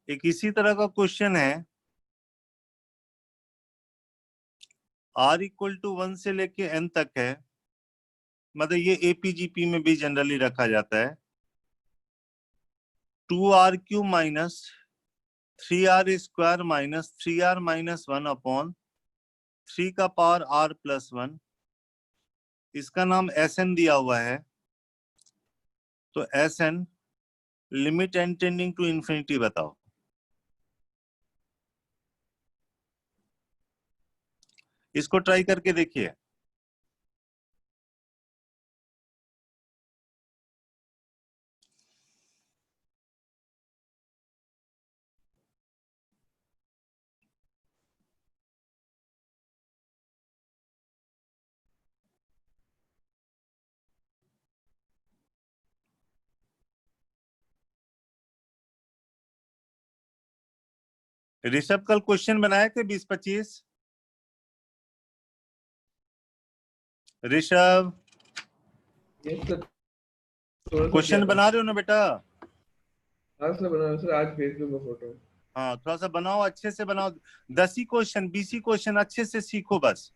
एक इसी तरह का क्वेश्चन है, r इक्वल टू 1 से लेके n तक है, मतलब ये एपीजीपी में भी जनरली रखा जाता है। 2r³ minus 3r² minus 3r minus 1 upon 3 का पावर r+1, इसका नाम Sn दिया हुआ है। तो Sn limit n tending to infinity बताओ। इसको ट्राई करके देखिए। ऋषभ कल क्वेश्चन बनाए थे 20-25? ऋषभ क्वेश्चन बना रहे हो ना बेटा? हाँ सर बना सर, आज भेज दूंगा फोटो। हाँ थोड़ा सा बनाओ, अच्छे से बनाओ, 10 ही क्वेश्चन 20 ही क्वेश्चन अच्छे से सीखो बस।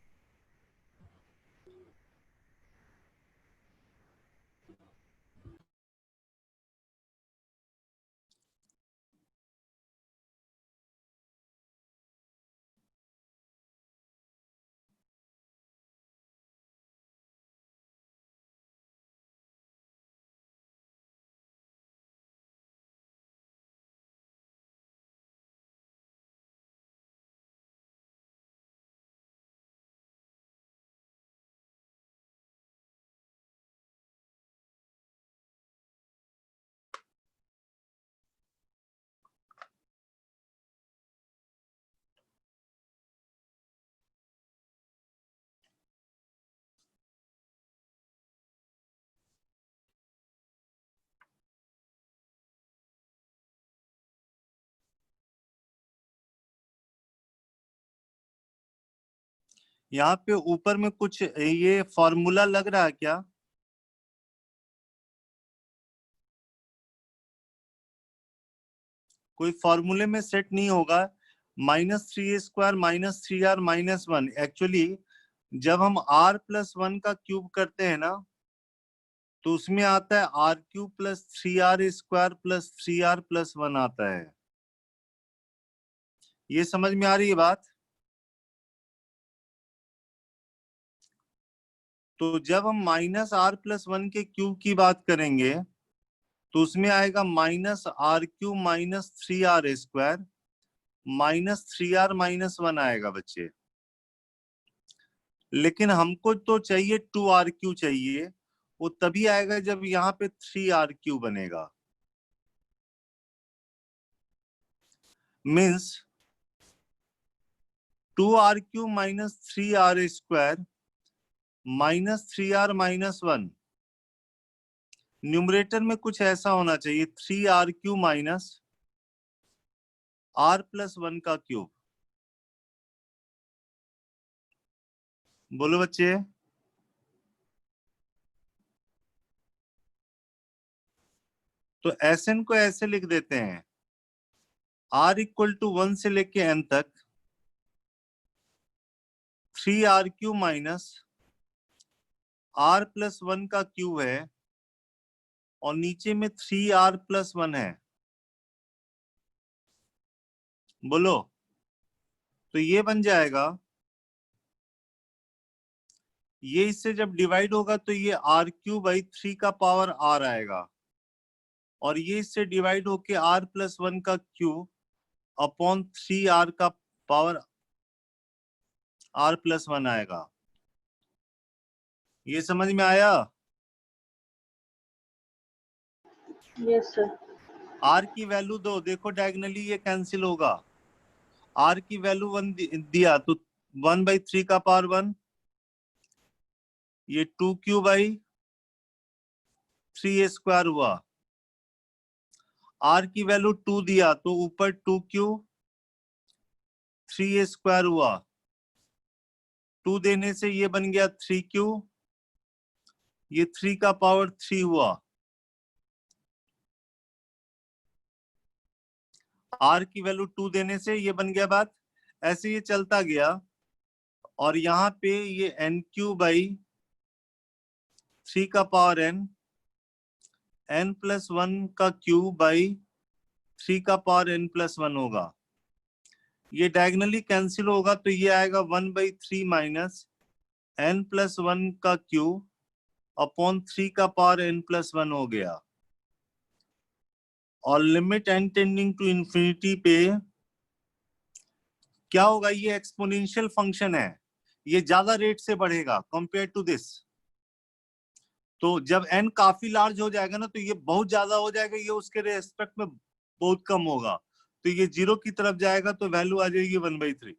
यहाँ पे ऊपर में कुछ ये फॉर्मूला लग रहा है क्या? कोई फॉर्मूले में सेट नहीं होगा। -3a² -3r-1 एक्चुअली जब हम r+1 का क्यूब करते हैं ना तो उसमें आता है r³ + 3r² + 3r+1 आता है। ये समझ में आ रही है बात? तो जब हम -r+1 के क्यूब की बात करेंगे तो उसमें आएगा -r³ - 3r² -3r-1 आएगा बच्चे। लेकिन हमको तो चाहिए 2r³ चाहिए, वो तभी आएगा जब यहाँ पे 3r³ बनेगा। Means 2r³ - 3r² -3r-1 numerator में कुछ ऐसा होना चाहिए 3r³ - r+1 का क्यूब। बोलो बच्चे। तो Sn को ऐसे लिख देते हैं r = 1 से लेके n तक 3r³ - r+1 का क्यूब है और नीचे में 3r+1 है। बोलो। तो ये बन जाएगा, ये इससे जब डिवाइड होगा तो ये r³/3 का पावर r आएगा और ये इससे डिवाइड होके r+1 का क्यूब अपॉन 3r का पावर r+1 आएगा। ये समझ में आया? Yes, sir. r की वैल्यू दो, देखो डायगोनली ये कैंसिल होगा। r की वैल्यू 1 दिया तो 1/3 का पावर 1, ये 2q/3a² हुआ। r की वैल्यू 2 दिया तो ऊपर 2q/3a² हुआ। 2 देने से ये बन गया 3q, ये 3 का पावर 3 हुआ। r की वैल्यू 2 देने से ये बन गया बात। ऐसे ये चलता गया और यहाँ पे ये n³/3 का पावर n+1 का क्यूब/3 का पावर n+1 होगा। ये डायगोनली कैंसिल होगा तो ये आएगा 1/3 - n+1 का क्यूब अपॉन 3 का पावर n+1 हो गया। और limit n tending to infinity पे क्या होगा? ये एक्सपोनेंशियल फंक्शन है, ये ज्यादा रेट से बढ़ेगा कंपेयर टू दिस। तो जब n काफी लार्ज हो जाएगा ना तो ये बहुत ज्यादा हो जाएगा, ये उसके रेस्पेक्ट में बहुत कम होगा तो ये 0 की तरफ जाएगा तो वैल्यू आ जाएगी 1/3।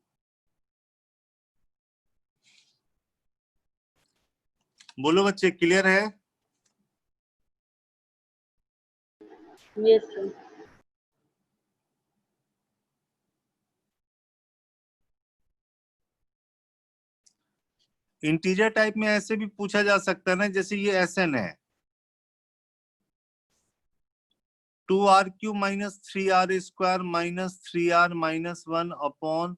बोलो बच्चे, क्लियर है? Yes, sir. इंटीजर टाइप में ऐसे भी पूछा जा सकता है ना, जैसे ये Sn है 2r³ - 3r² - 3r-1 अपॉन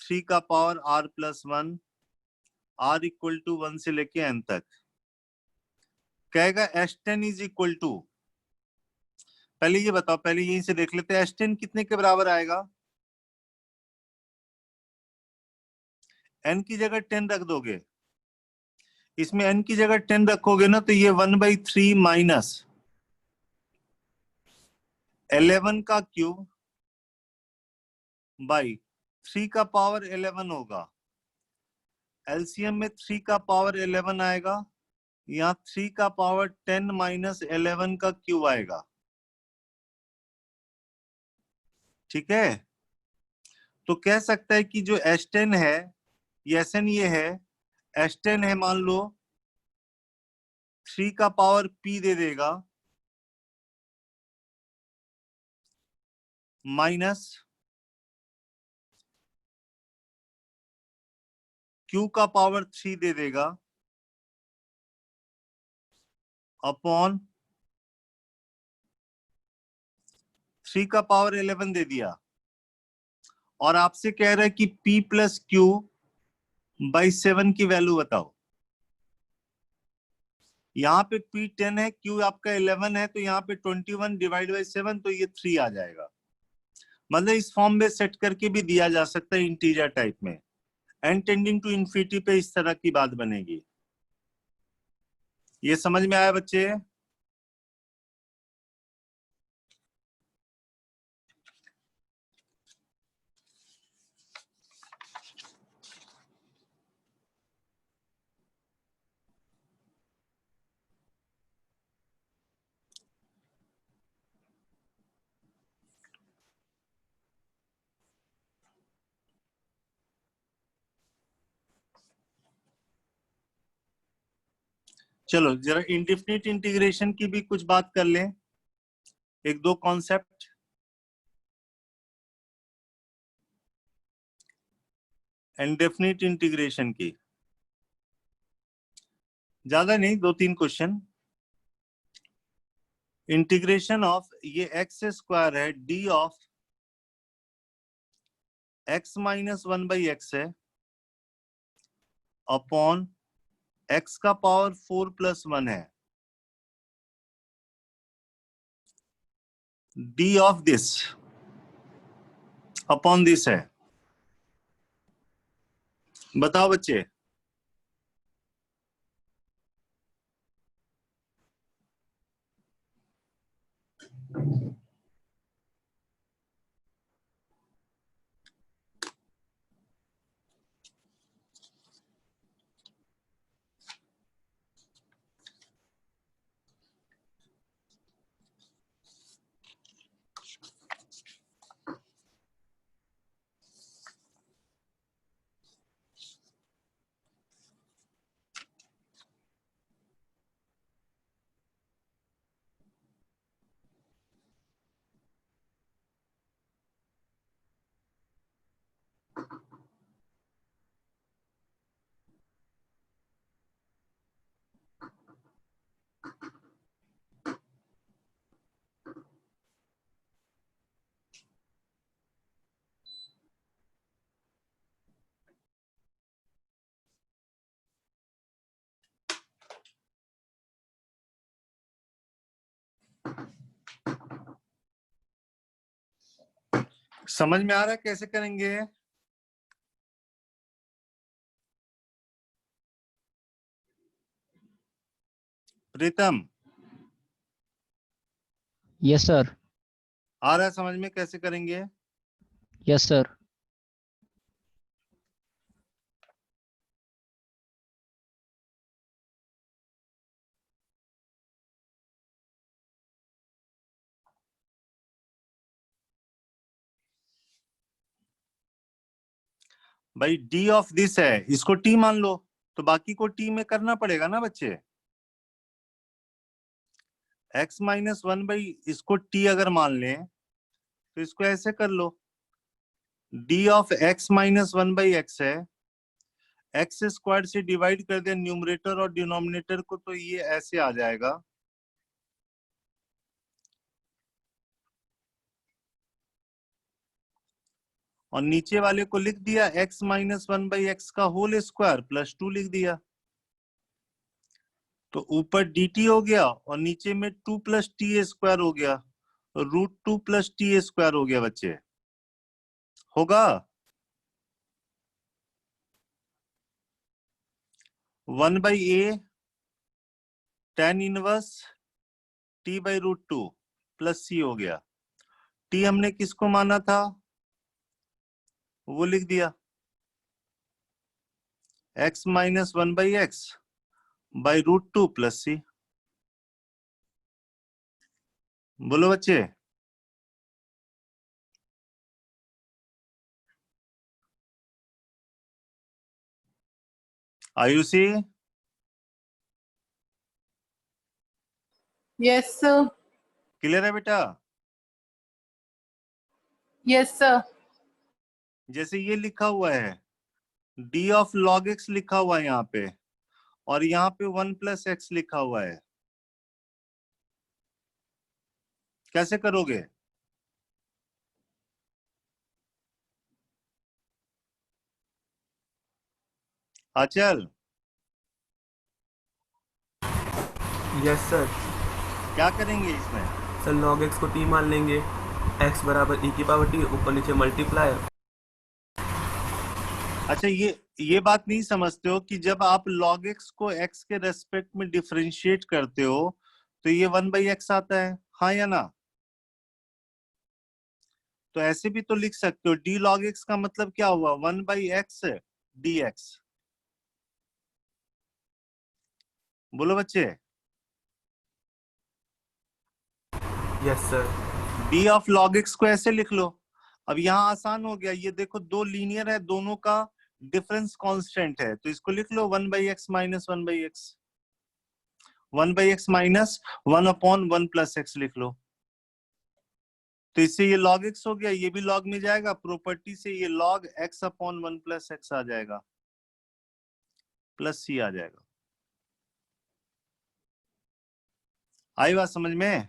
3 का पावर r+1, r = 1 से लेके n तक। कहेगा S10 = पहले ये बताओ, पहले यहीं से देख लेते हैं S10 कितने के बराबर आएगा। n की जगह 10 रख दोगे, इसमें n की जगह 10 रखोगे ना तो ये 1/3 माइनस 11 का क्यूब बाई 3 का पावर 11 होगा। एलसीएम में 3 का पावर 11 आएगा, यहाँ 3 का पावर 10 - 11 का क्यूब आएगा। ठीक है, तो कह सकता है कि जो S10 है ये Sn ये है, S10 है मान लो 3 का पावर p दे देगा माइनस q का पावर 3 दे देगा अपॉन 3 का पावर 11 दे दिया, और आपसे कह रहा है कि p प्लस क्यू बाई 7 की वैल्यू बताओ। यहाँ पे p 10 है, q आपका 11 है, तो यहाँ पे 21 डिवाइड बाई 7, तो ये 3 आ जाएगा। मतलब इस फॉर्म में सेट करके भी दिया जा सकता है इंटीजर टाइप में। n टेंडिंग टू इन्फिनिटी पे इस तरह की बात बनेगी। ये समझ में आया बच्चे? चलो जरा इंडेफिनिट इंटीग्रेशन की भी कुछ बात कर लें, एक दो कॉन्सेप्ट। इंडेफिनिट इंटीग्रेशन की ज्यादा नहीं, 2-3 क्वेश्चन। इंटीग्रेशन ऑफ ये एक्स स्क्वायर है, D of x minus 1/x है अपॉन x का पावर 4 प्लस 1 है, D of this upon this है। बताओ बच्चे। समझ में आ रहा है कैसे करेंगे? प्रीतम, यस सर। आ रहा है समझ में कैसे करेंगे? Yes sir. भाई डी ऑफ दिस है, इसको टी मान लो, तो बाकी को टी में करना पड़ेगा ना बच्चे। x माइनस 1 इसको टी अगर मान लें तो इसको ऐसे कर लो, d of x minus 1/x है, एक्स स्क्वायर से डिवाइड कर दिया न्यूमरेटर और डिनोमिनेटर को, तो ये ऐसे आ जाएगा। और नीचे वाले को लिख दिया x माइनस 1/x का होल स्क्वायर प्लस 2 लिख दिया, तो ऊपर dt हो गया और नीचे में 2 प्लस टी स्क्वायर हो गया, √2 प्लस टी स्क्वायर हो गया बच्चे। होगा 1/a tan inverse t/√2 plus c हो गया। t हमने किसको माना था वो लिख दिया, x minus 1/x √2 plus c। बोलो बच्चे। Ayushi, yes sir. क्लियर है बेटा? Yes sir. जैसे ये लिखा हुआ है डी ऑफ लॉग एक्स लिखा हुआ है यहाँ पे, और यहाँ पे 1 प्लस एक्स लिखा हुआ है। कैसे करोगे? अचल यस सर। क्या करेंगे इसमें? सर log x को t मान लेंगे, x बराबर e की पावर t, ऊपर नीचे मल्टीप्लाई। अच्छा, ये बात नहीं समझते हो कि जब आप log x को x के रेस्पेक्ट में डिफरेंशिएट करते हो तो ये 1/x आता है, हाँ या ना? तो ऐसे भी तो लिख सकते हो, d log x का मतलब क्या हुआ? 1/x dx। बोलो बच्चे। Yes sir. d of log x को ऐसे लिख लो। अब यहाँ आसान हो गया, ये देखो दो लीनियर है, दोनों का डिफरेंस कांस्टेंट है, तो इसको लिख लो 1/x minus 1/x, 1/x minus 1/1 plus x लिख लो। तो इससे ये log x हो गया, ये भी log में जाएगा, प्रॉपर्टी से ये log x upon 1 plus x आ जाएगा, प्लस c आ जाएगा। आई बात समझ में?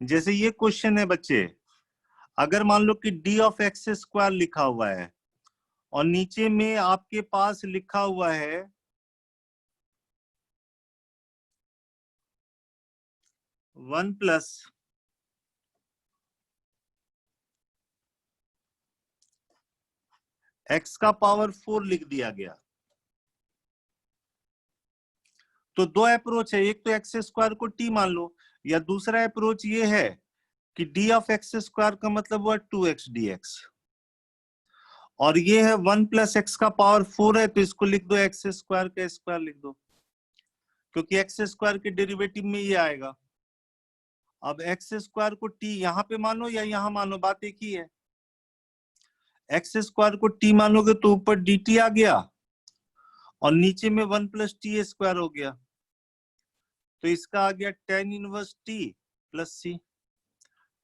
जैसे ये क्वेश्चन है बच्चे, अगर मान लो कि d ऑफ एक्स स्क्वायर लिखा हुआ है और नीचे में आपके पास लिखा हुआ है 1 प्लस x का पावर 4 लिख दिया गया, तो दो अप्रोच है, एक तो एक्स स्क्वायर को t मान लो, या दूसरा अप्रोच ये है कि d ऑफ एक्स स्क्वायर का मतलब हुआ 2x dx, और ये है 1 प्लस एक्स का पावर 4 है, तो इसको लिख दो एक्स स्क्वायर का स्क्वायर लिख दो, क्योंकि एक्स स्क्वायर के डेरिवेटिव में ये आएगा। अब एक्स स्क्वायर को t यहाँ पे मानो या यहाँ मानो, बात एक ही है। एक्स स्क्वायर को t मानोगे तो ऊपर dt आ गया और नीचे में 1 प्लस टी स्क्वायर हो गया, तो इसका आ गया tan inverse t plus c।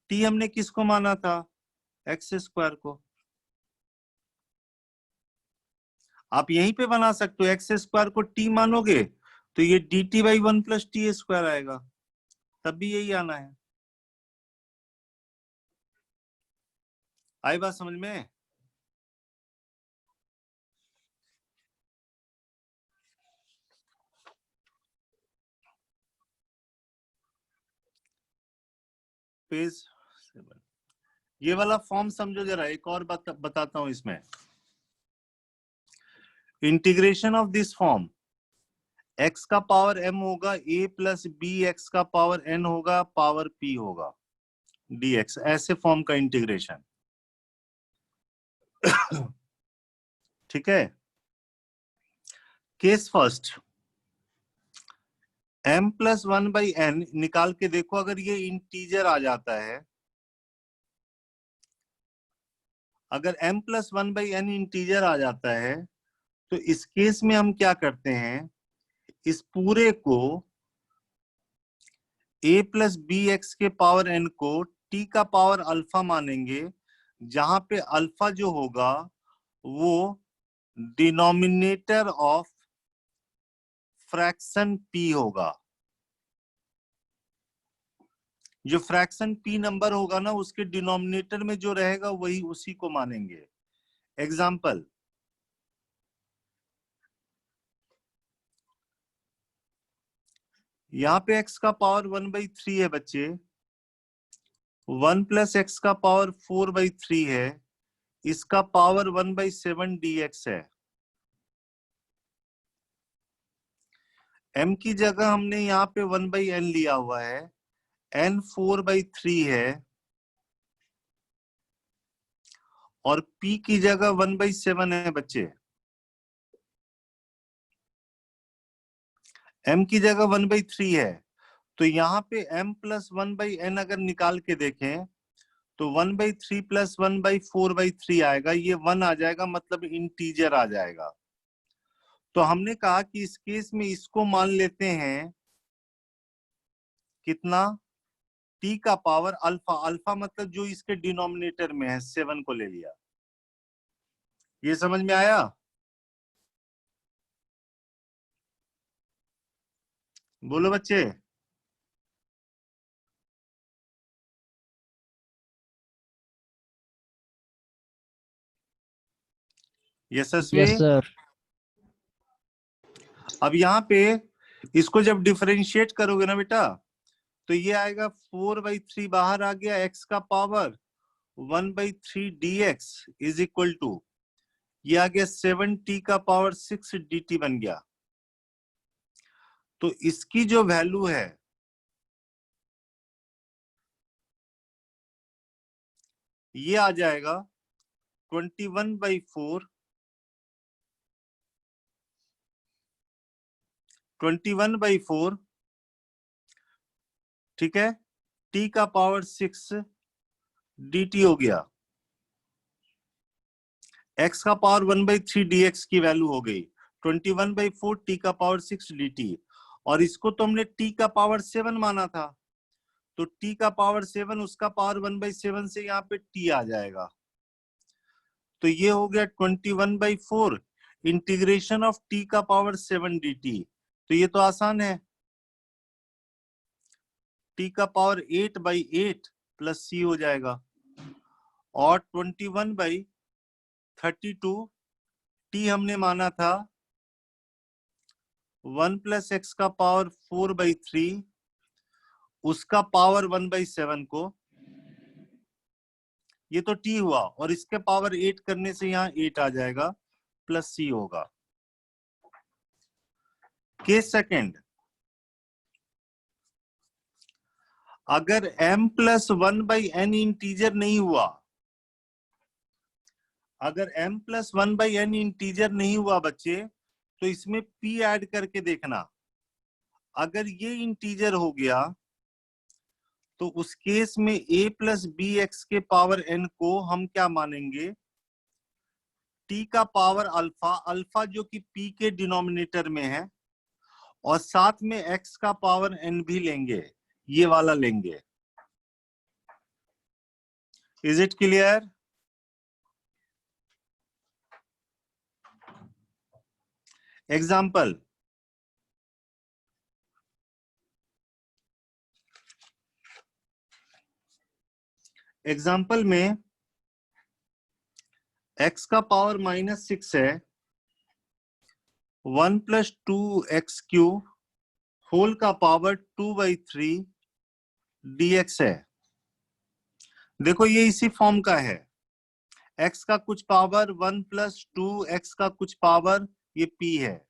t हमने किसको माना था? एक्स स्क्वायर को। आप यहीं पे बना सकते हो, एक्स स्क्वायर को t मानोगे तो ये dt by 1 plus T square आएगा, तब भी यही आना है। आई बात समझ में? पेज 7, ये वाला फॉर्म समझो जरा, एक और बताता हूं इसमें। Integration of this form, x का पावर m होगा a प्लस b, x का पावर n होगा, पावर p होगा dx, ऐसे फॉर्म का इंटीग्रेशन। ठीक है। Case first, m plus 1/n निकाल के देखो, अगर ये इंटीजर आ जाता है, अगर m प्लस 1/n इंटीजर आ जाता है, तो इस केस में हम क्या करते हैं, इस पूरे को a प्लस बी एक्स के पावर n को t का पावर अल्फा मानेंगे, जहां पे अल्फा जो होगा वो डिनोमिनेटर ऑफ फ्रैक्शन p होगा। जो फ्रैक्शन p नंबर होगा ना, उसके डिनोमिनेटर में जो रहेगा वही उसी को मानेंगे। एग्जाम्पल, यहाँ पे x का पावर 1/3 है बच्चे, 1 प्लस एक्स का पावर 4/3 है, इसका पावर 1/7 dx है। m की जगह हमने यहाँ पे 1/n लिया हुआ है, n 4/3 है, और p की जगह 1/7 है बच्चे। m की जगह 1/3 है, तो यहाँ पे m प्लस 1/n अगर निकाल के देखें तो 1/3 प्लस 1/4/3 आएगा, ये 1 आ जाएगा, मतलब इंटीजर आ जाएगा। तो हमने कहा कि इस केस में इसको मान लेते हैं कितना, टी का पावर अल्फा, अल्फा मतलब जो इसके डिनोमिनेटर में है 7 को ले लिया। ये समझ में आया? बोलो बच्चे। यशस्वी, Yes, sir. अब यहाँ पे इसको जब डिफरेंशिएट करोगे ना बेटा, तो ये आएगा 4/3 बाहर आ गया, x का power 1/3 dx is equal to, ये आ गया 7t का पावर 6 dt बन गया। तो इसकी जो वैल्यू है ये आ जाएगा 21/4, 21/4, ठीक है, t का पावर 6 dt हो गया। x का पावर 1/3 dx की वैल्यू हो गई 21/4 t का पावर 6 dt, और इसको तो हमने t का पावर 7 माना था, तो t का पावर 7 उसका पावर 1/7 से यहाँ पे t आ जाएगा। तो ये हो गया 21/4 इंटीग्रेशन ऑफ t का पावर 7 dt। तो ये तो आसान है, t का पावर 8/8 प्लस c हो जाएगा, और 21/32 t हमने माना था 1 + x का पावर 4/3, उसका पावर 1/7 को, ये तो t हुआ, और इसके पावर 8 करने से यहाँ 8 आ जाएगा, प्लस c होगा। केस सेकंड, अगर m + 1/n इंटीजर नहीं हुआ, अगर m + 1/n इंटीजर नहीं हुआ बच्चे, तो इसमें p ऐड करके देखना। अगर ये इंटीजर हो गया तो उस केस में a + bx के पावर n को हम क्या मानेंगे, t का पावर अल्फा, अल्फा जो कि p के डिनोमिनेटर में है, और साथ में x का पावर n भी लेंगे, ये वाला लेंगे। Is it clear? Example, example में x का पावर -6 है, 1 + 2x³ होल का पावर 2/3 dx है। देखो ये इसी फॉर्म का है, x का कुछ पावर 1 + 2x का कुछ पावर, ये p है।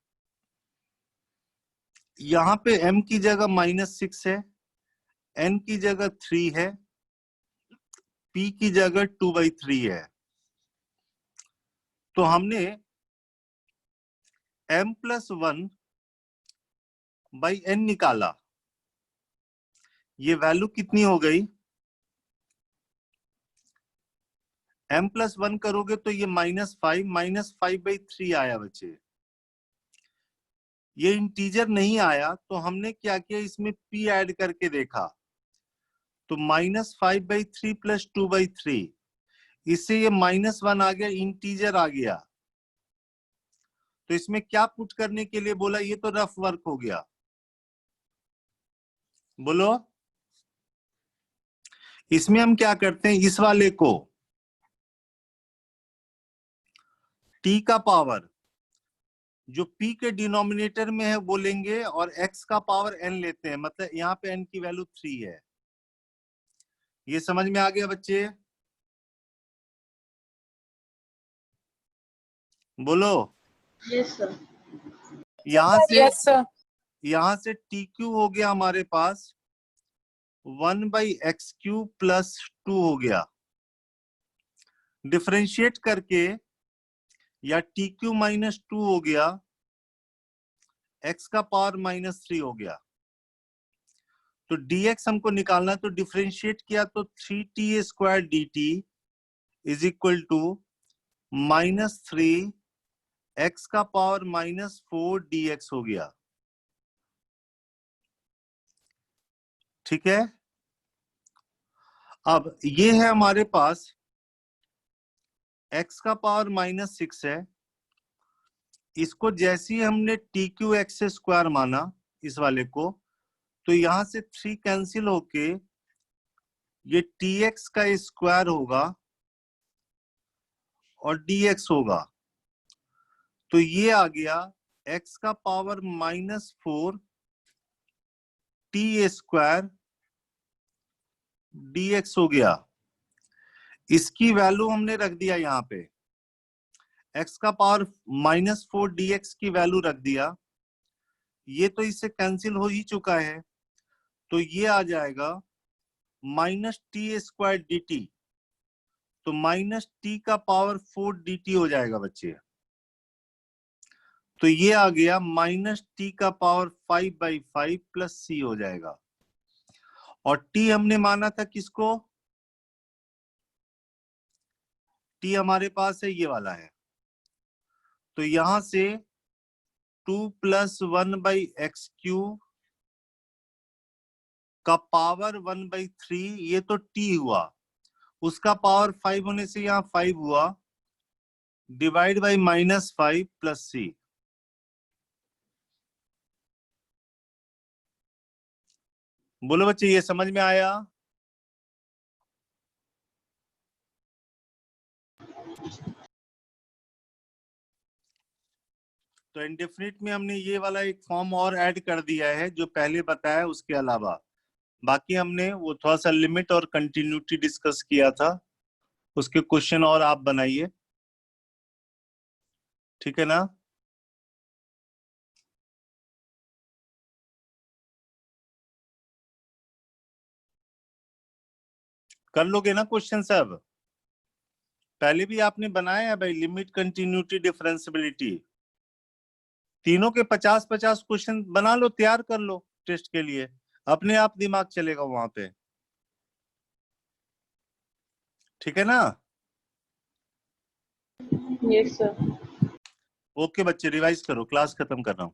यहाँ पे m की जगह -6 है, n की जगह 3 है, p की जगह 2/3 है। तो हमने m + 1/n निकाला, ये वैल्यू कितनी हो गई, m + 1 करोगे तो ये -5 5/3 आया बच्चे। ये इंटीजर नहीं आया तो हमने क्या किया, इसमें p ऐड करके देखा, तो -5/3 + 2/3, इससे ये -1 आ गया, इंटीजर आ गया। तो इसमें क्या पुट करने के लिए बोला, ये तो रफ वर्क हो गया, बोलो। इसमें हम क्या करते हैं, इस वाले को t का पावर जो p के डिनोमिनेटर में है वो लेंगे, और x का पावर n लेते हैं, मतलब यहाँ पे n की वैल्यू 3 है। ये समझ में आ गया बच्चे? बोलो। Yes, sir. यहाँ से tq हो गया हमारे पास 1/x³ + 2 हो गया, डिफरेंशिएट करके, या tq - 2 हो गया, x का पावर -3 हो गया। तो dx हमको निकालना, तो डिफरेंशिएट किया तो 3t² dt is equal to -3 x का पावर -4 dx हो गया, ठीक है। अब ये है हमारे पास x का पावर -6 है, इसको जैसे ही हमने TQ(x) स्क्वायर माना इस वाले को, तो यहां से 3 कैंसिल होके ये TX का स्क्वायर होगा और DX होगा, तो ये आ गया x का पावर -4 T स्क्वायर DX हो गया। इसकी वैल्यू हमने रख दिया यहाँ पे, x का पावर -4 DX की वैल्यू रख दिया। ये तो इससे कैंसिल हो ही चुका है, तो ये आ जाएगा -T स्क्वायर DT, तो -T का पावर 4 DT हो जाएगा बच्चे। तो ये आ गया -T का पावर 5/5 प्लस C हो जाएगा। और T हमने माना था किसको? T हमारे पास है ये वाला है, तो यहां से 2 + 1/x³ का पावर 1/3, ये तो T हुआ, उसका पावर 5 होने से यहाँ 5 हुआ, डिवाइड बाई -5 प्लस C। बोलो बच्चे, ये समझ में आया? तो इंडेफिनिट में हमने ये वाला एक फॉर्म और ऐड कर दिया है जो पहले बताया, उसके अलावा बाकी हमने वो थोड़ा सा लिमिट और कंटिन्यूटी डिस्कस किया था, उसके क्वेश्चन और आप बनाइए, ठीक है ना? कर लोगे ना क्वेश्चन सब? पहले भी आपने बनाया है भाई, लिमिट, कंटिन्यूटी, डिफरेंशियबिलिटी, तीनों के 50-50 क्वेश्चन बना लो, तैयार कर लो टेस्ट के लिए, अपने आप दिमाग चलेगा वहां पे, ठीक है ना? Yes sir. ओके बच्चे, रिवाइज करो, क्लास खत्म कर रहा हूं।